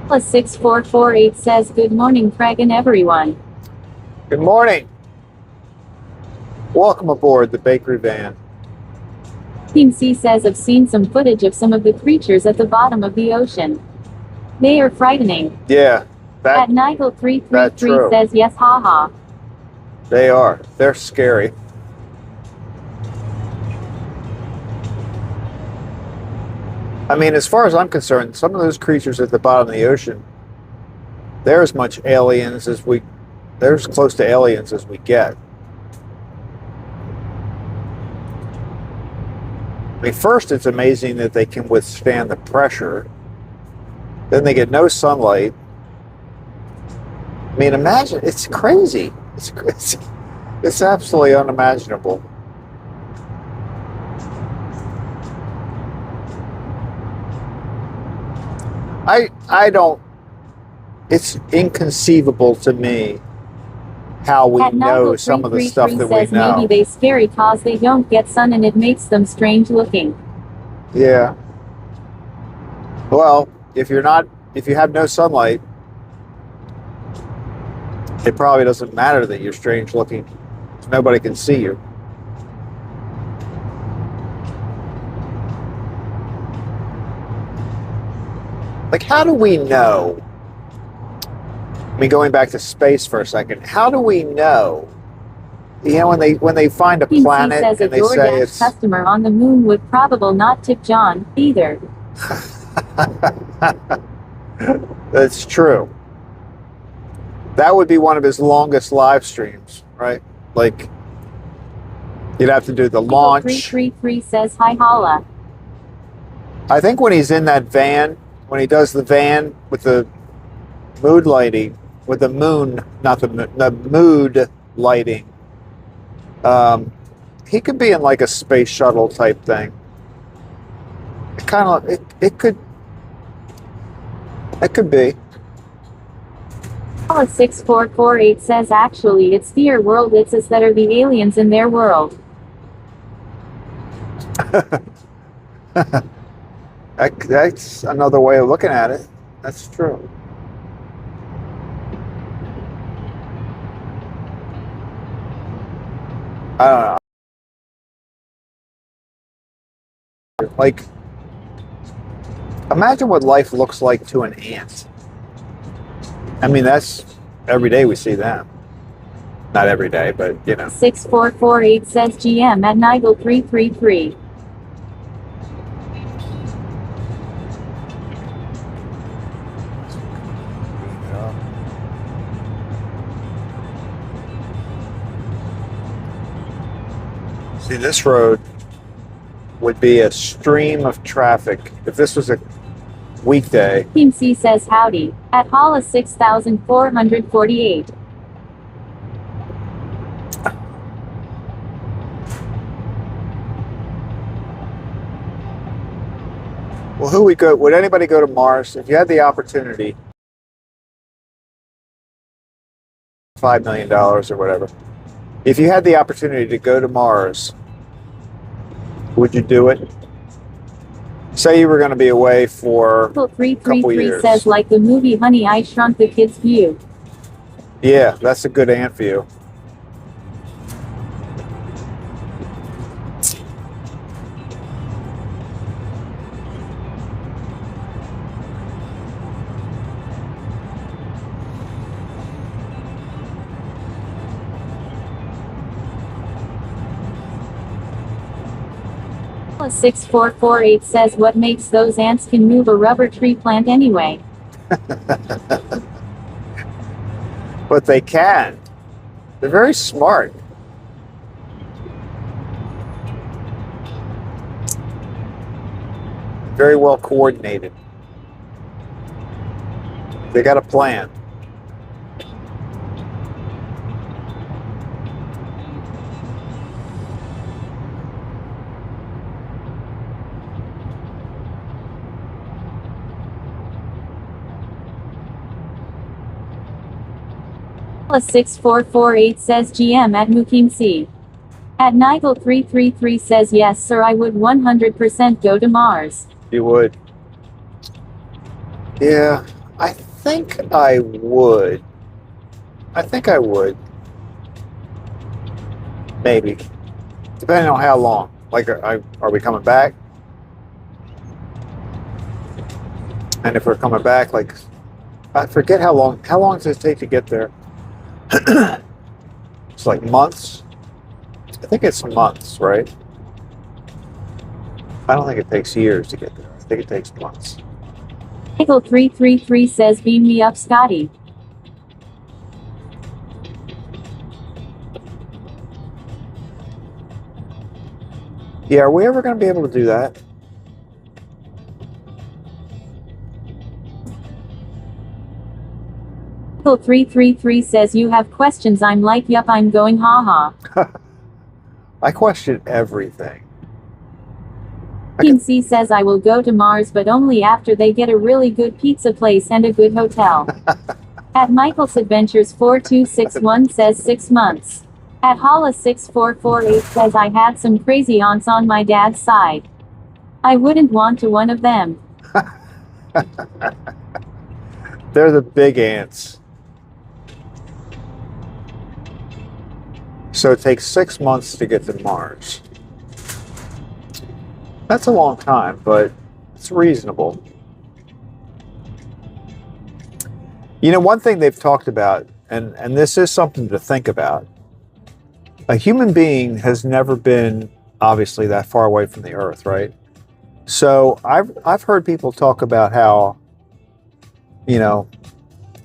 Plus 6448 says good morning, Craig and everyone. Good morning. Welcome aboard the bakery van. Team C says I've seen some footage of some of the creatures at the bottom of the ocean. They are frightening. Yeah. At Nigel 333 says yes, haha. They are. They're scary. I mean, as far as I'm concerned, some of those creatures at the bottom of the ocean, they're as much aliens as they're as close to aliens as we get. I mean, first, it's amazing that they can withstand the pressure. Then they get no sunlight. I mean, imagine, it's crazy. It's absolutely unimaginable. I don't, it's inconceivable to me how we know some of the stuff that we know. Maybe they scary cause they don't get sun and it makes them strange looking. Yeah. Well, if you have no sunlight, it probably doesn't matter that you're strange looking. Nobody can see you. Like, how do we know? I mean, going back to space for a second, how do we know? You know, when they find a planet says and a they say DoorDash it's customer on the moon would probably not tip John either. That's true. That would be one of his longest live streams, right? Like, you'd have to do the launch. 333 says hi, holla. I think when he's in that van, when he does the van with the mood lighting, with the moon, not the moon, the mood lighting. He could be in like a space shuttle type thing. It kind of it could be. Paula 6448 says actually it's their world, it's us that are the aliens in their world. That's another way of looking at it. That's true. I don't know. Like, imagine what life looks like to an ant. I mean, that's every day we see them. Not every day, but you know. 6448 says GM at Nigel 333. See, this road would be a stream of traffic if this was a weekday. Team C says howdy at Hala 6448. Well, would anybody go to Mars if you had the opportunity? $5 million or whatever. If you had the opportunity to go to Mars, would you do it? Say you were going to be away for a couple 333 years. says like the movie Honey, I Shrunk the Kids view. Yeah, that's a good ant view. Hala 6448 says what makes those ants can move a rubber tree plant anyway. But they can. They're very smart. Very well coordinated. They got a plan. Hala 6448 says GM at Mukim C. At Nigel 333 says yes sir, I would 100% go to Mars. You would. Yeah, I think I would. Maybe. Depending on how long. Like, are we coming back? And if we're coming back, like, I forget how long does it take to get there? It's like months. I think it's months, right? I don't think it takes years to get there. I think it takes months. Nigel 333 says beam me up Scotty. Yeah, are we ever going to be able to do that? Nigel 333 says you have questions, I'm like yup, I'm going haha. I question everything. Team C says I will go to Mars but only after they get a really good pizza place and a good hotel. At Michael's Adventures 4261 says 6 months. At Hala 6448 says I had some crazy aunts on my dad's side. I wouldn't want to one of them. They're the big ants. So it takes 6 months to get to Mars. That's a long time, but it's reasonable. You know, one thing they've talked about, and this is something to think about, a human being has never been, obviously, that far away from the Earth, right? So I've heard people talk about how, you know,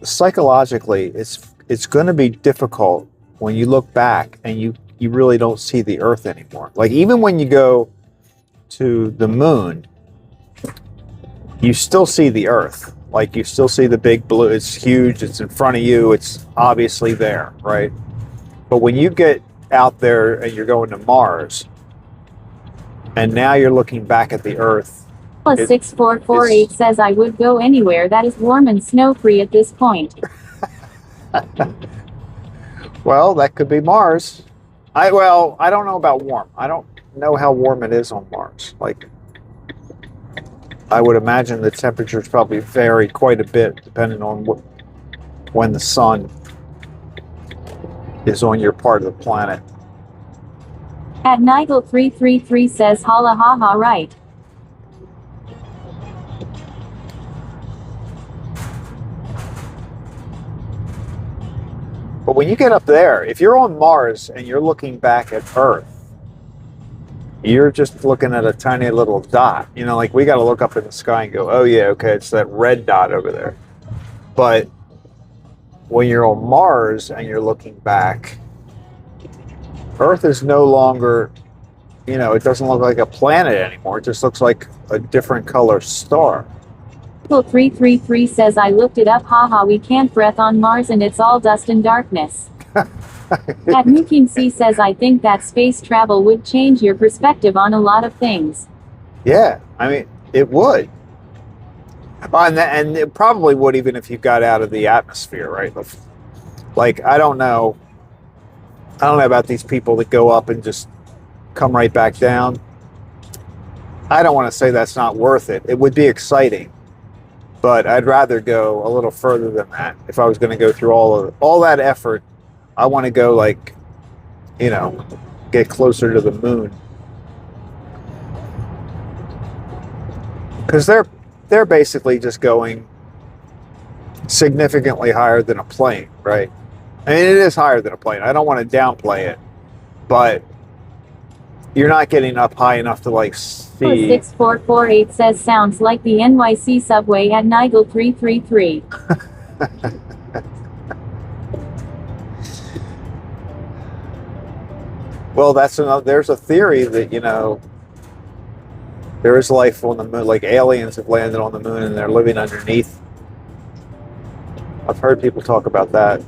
psychologically, it's going to be difficult when you look back and you really don't see the Earth anymore. Like, even when you go to the moon, you still see the Earth. Like you still see the big blue. It's huge. It's in front of you. It's obviously there, right? But when you get out there and you're going to Mars, and now you're looking back at the Earth. Plus 6448 says I would go anywhere that is warm and snow-free at this point. Well, that could be Mars. I don't know about warm. I don't know how warm it is on Mars. Like, I would imagine the temperatures probably vary quite a bit depending on when the sun is on your part of the planet. At Nigel333 says holla ha ha right. But when you get up there, if you're on Mars and you're looking back at Earth, you're just looking at a tiny little dot. You know, like we got to look up in the sky and go, oh yeah, okay, it's that red dot over there. But when you're on Mars and you're looking back, Earth is no longer, you know, it doesn't look like a planet anymore. It just looks like a different color star. 333 says I looked it up, haha, we can't breathe on Mars and it's all dust and darkness. At Mukim C says I think that space travel would change your perspective on a lot of things. Yeah, I mean, it would. And it probably would even if you got out of the atmosphere, right? Like, I don't know about these people that go up and just come right back down. I don't want to say that's not worth it. It would be exciting. But I'd rather go a little further than that. If I was going to go through all that effort, I want to go, like, you know, get closer to the moon. Because they're basically just going significantly higher than a plane, right? I mean, it is higher than a plane. I don't want to downplay it, but you're not getting up high enough to, like, see. 6448 says sounds like the NYC subway at Nigel333. Well, there's a theory that, you know, there is life on the moon, like aliens have landed on the moon and they're living underneath. I've heard people talk about that.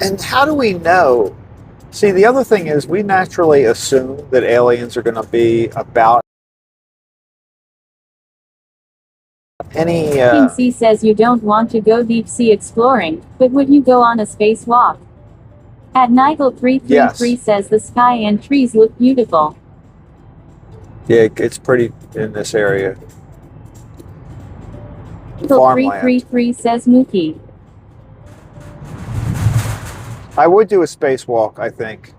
And how do we know? See, the other thing is we naturally assume that aliens are going to be about any... King C says you don't want to go deep sea exploring, but would you go on a spacewalk? At Nigel333 says the sky and trees look beautiful. Yeah, it's pretty in this area. Nigel333 says Mookie. I would do a spacewalk, I think.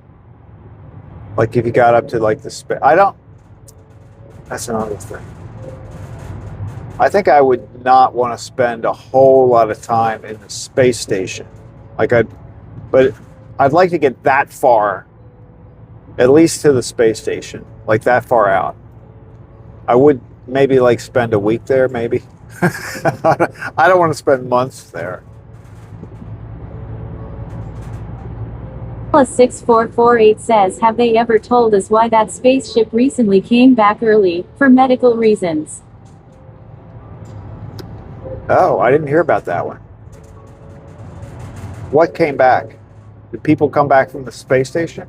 Like if you got up to like the space. That's another thing. I think I would not want to spend a whole lot of time in the space station. But I'd like to get that far, at least to the space station, like that far out. I would maybe like spend a week there, maybe. I don't want to spend months there. Plus 6448 says have they ever told us why that spaceship recently came back early, for medical reasons? Oh, I didn't hear about that one. What came back? Did people come back from the space station?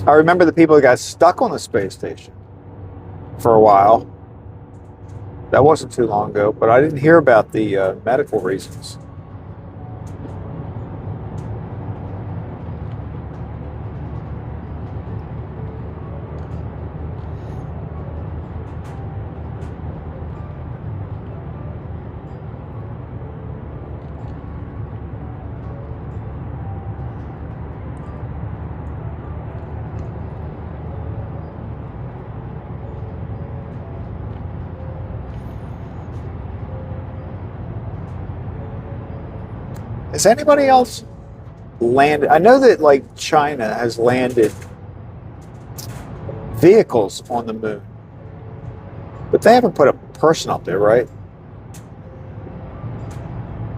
I remember the people that got stuck on the space station for a while. That wasn't too long ago, but I didn't hear about the medical reasons. Has anybody else landed? I know that like China has landed vehicles on the moon, but they haven't put a person up there, right?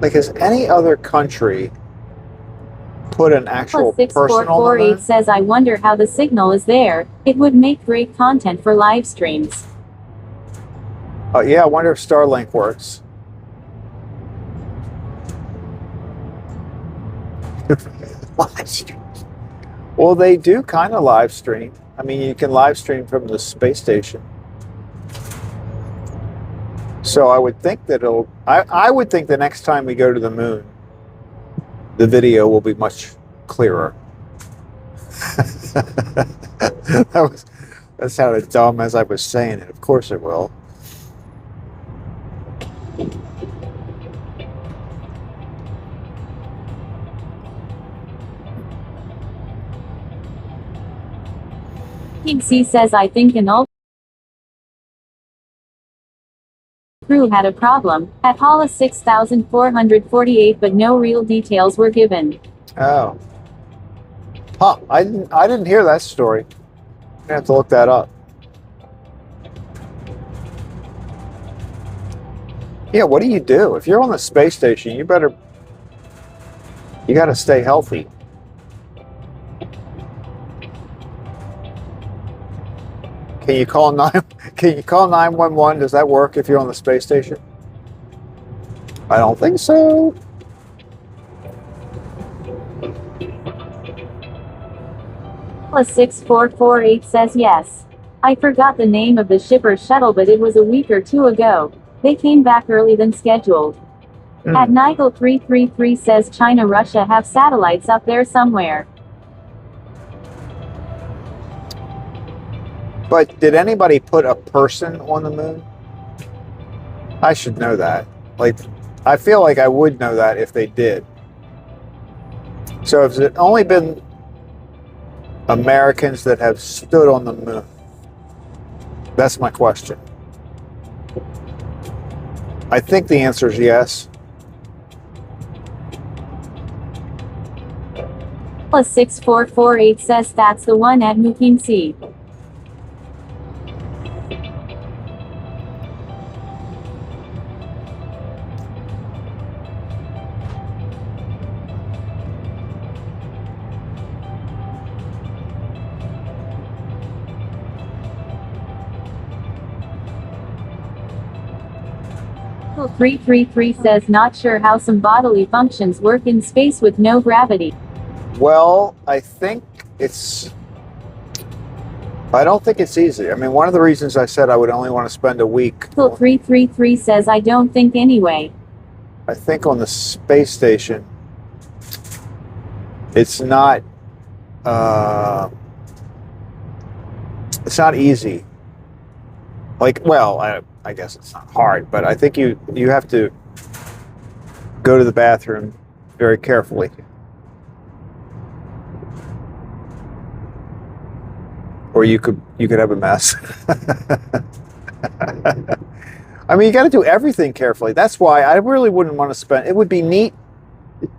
Like, has any other country put an actual Plus person on the 6448 moon? says, I wonder how the signal is there. It would make great content for live streams. Oh, yeah, I wonder if Starlink works. Live stream. Well, they do kind of live stream. I mean, you can live stream from the space station. So I would think that I would think the next time we go to the moon, the video will be much clearer. That sounded dumb as I was saying it. Of course it will. King C says, I think an alt crew had a problem at Hollis 6448, but no real details were given. Oh. Huh. I didn't hear that story. I have to look that up. Yeah, what do you do? If you're on the space station, you got to stay healthy. Can you call 911? Does that work if you're on the space station? I don't think so. Plus 6448 says yes. I forgot the name of the shipper's shuttle, but it was a week or two ago. They came back early than scheduled. At Nigel 333 says China, Russia have satellites up there somewhere. But did anybody put a person on the moon? I should know that. Like, I feel like I would know that if they did. So has it only been Americans that have stood on the moon? That's my question. I think the answer is yes. Plus 6448 says that's the one at Mukim C. Michael 333 says not sure how some bodily functions work in space with no gravity. Well, I don't think it's easy. I mean, one of the reasons I said I would only want to spend a week. Michael 333 says I don't think anyway. I think on the space station, it's not easy. Like, well, I guess it's not hard, but I think you have to go to the bathroom very carefully. Or you could have a mess. I mean, you got to do everything carefully. That's why I really wouldn't want to spend. It would be neat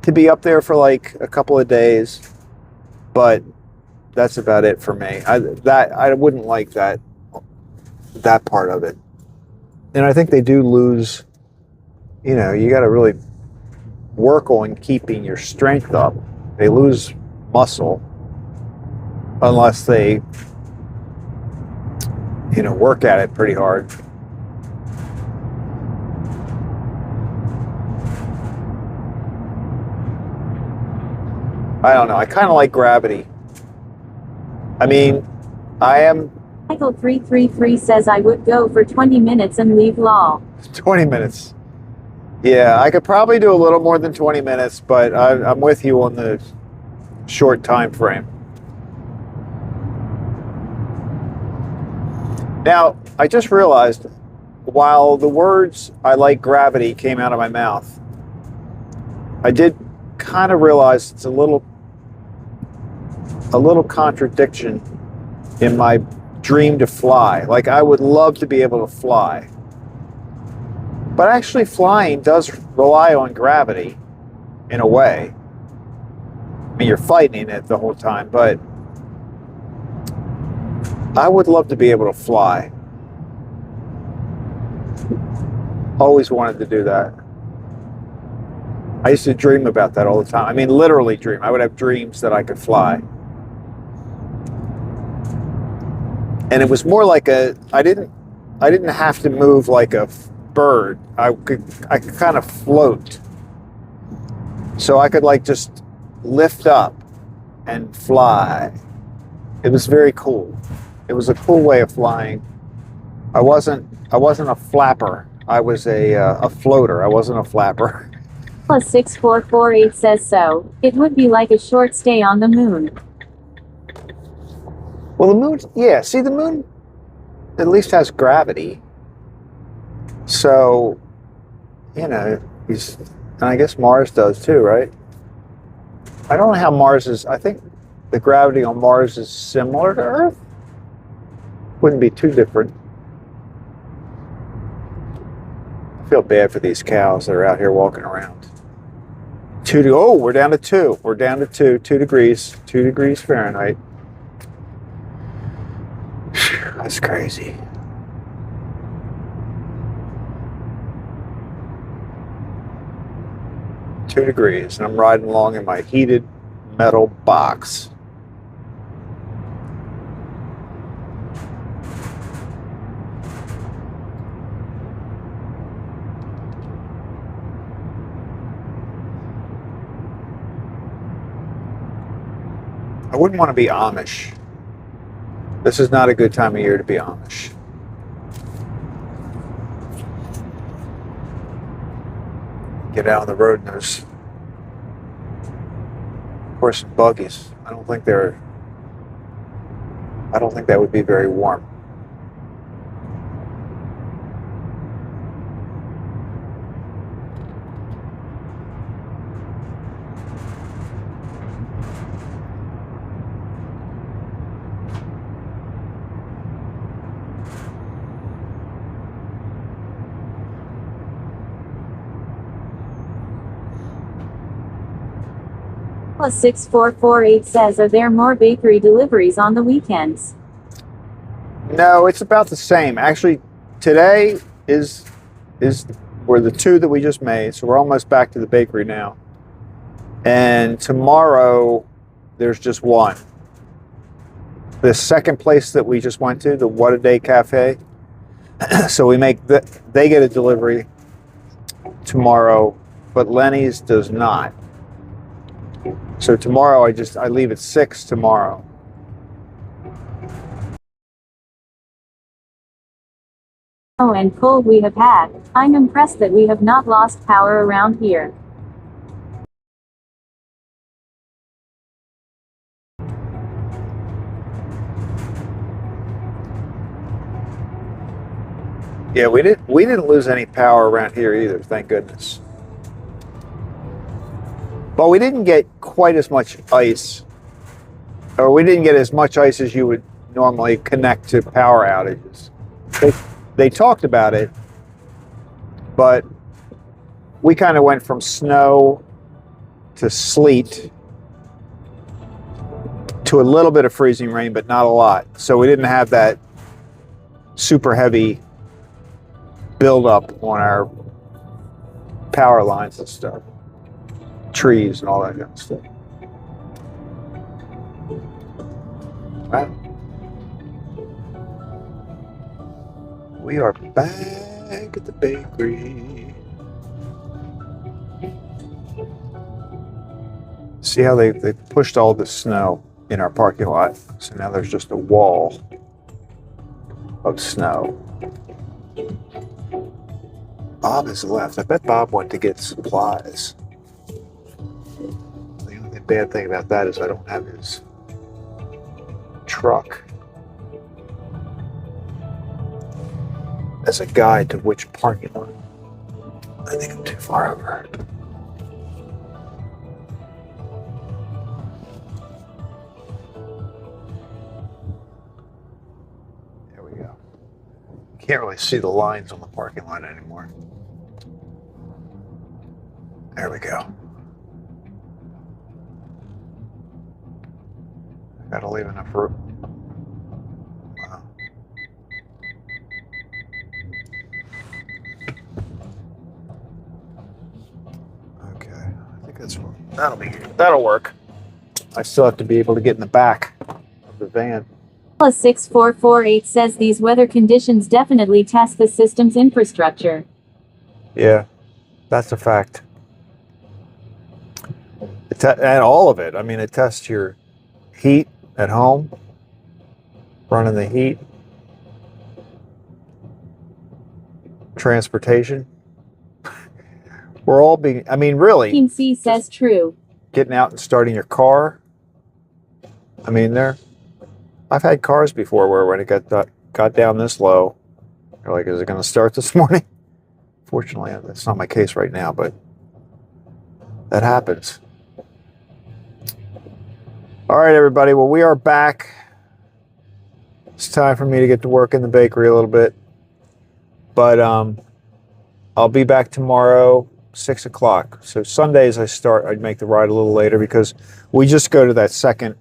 to be up there for like a couple of days, but that's about it for me. I wouldn't like that part of it. And I think they do lose. You know, you got to really work on keeping your strength up. They lose muscle unless they, work at it pretty hard. I don't know. I kind of like gravity. I mean, I am... Michael 333 says I would go for 20 minutes and leave law. 20 minutes. Yeah, I could probably do a little more than 20 minutes, but I'm with you on the short time frame. Now, I just realized, while the words "I like gravity" came out of my mouth, I did kind of realize it's a little contradiction in my dream to fly. Like, I would love to be able to fly. But actually flying does rely on gravity, in a way. I mean, you're fighting it the whole time, but I would love to be able to fly. Always wanted to do that. I used to dream about that all the time. I mean, literally dream. I would have dreams that I could fly. And it was more like I didn't have to move like a bird. I could kind of float. So I could like just lift up and fly. It was very cool. It was a cool way of flying. I wasn't a flapper. I was a floater. I wasn't a flapper. Plus 6448 says so. It would be like a short stay on the moon. Well, the moon, yeah. See, the moon at least has gravity. So, you know, and I guess Mars does too, right? I don't know how Mars is. I think the gravity on Mars is similar to Earth. Wouldn't be too different. I feel bad for these cows that are out here walking around. We're down to 2. We're down to 2 degrees. 2 degrees Fahrenheit. That's crazy. Two degrees, and I'm riding along in my heated metal box. I wouldn't want to be Amish. This is not a good time of year to be Amish. Get out on the road and there's horse and buggies. I don't think that would be very warm. Plus 6448 says, are there more bakery deliveries on the weekends? No, it's about the same. Actually, today were the 2 that we just made, so we're almost back to the bakery now. And tomorrow, there's just 1. The second place that we just went to, the What a Day Cafe. So they get a delivery tomorrow, but Lenny's does not. So tomorrow, I leave at 6 tomorrow. Oh, and cold we have had. I'm impressed that we have not lost power around here. Yeah, we didn't lose any power around here either, thank goodness. But we didn't get quite as much ice, or we didn't get as much ice as you would normally connect to power outages. They talked about it, but we kind of went from snow to sleet to a little bit of freezing rain, but not a lot. So we didn't have that super heavy buildup on our power lines and stuff, trees and all that kind of stuff. Wow. We are back at the bakery. See how they pushed all the snow in our parking lot. So now there's just a wall of snow. Bob has left. I bet Bob went to get supplies. The only bad thing about that is I don't have his truck as a guide to which parking lot. I think I'm too far over. There we go. You can't really see the lines on the parking lot anymore. There we go. I gotta leave enough room. Wow. Okay. That'll work. I still have to be able to get in the back of the van. 6448 says these weather conditions definitely test the system's infrastructure. Yeah, that's a fact. And all of it. I mean, it tests your heat at home, running the heat, transportation. We're all being, I mean, really. Team C says true. Getting out and starting your car. I mean, I've had cars before where when it got down this low, you're like, is it going to start this morning? Fortunately, that's not my case right now, but that happens. All right, everybody. Well, we are back. It's time for me to get to work in the bakery a little bit. But I'll be back tomorrow, 6 o'clock. So Sundays I'd make the ride a little later because we just go to that second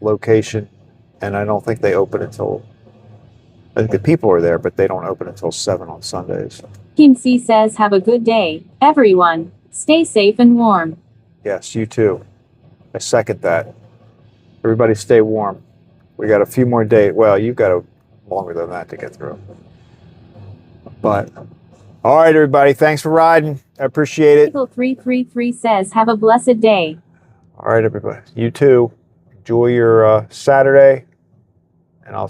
location, and I don't think they open until, I think the people are there, but they don't open until 7 on Sundays. Team C says have a good day, everyone. Stay safe and warm. Yes, you too. I second that. Everybody stay warm. We got a few more days. Well, you've got longer than that to get through. But, all right, everybody. Thanks for riding. I appreciate it. Eagle 333 says have a blessed day. All right, everybody. You too. Enjoy your Saturday, and I'll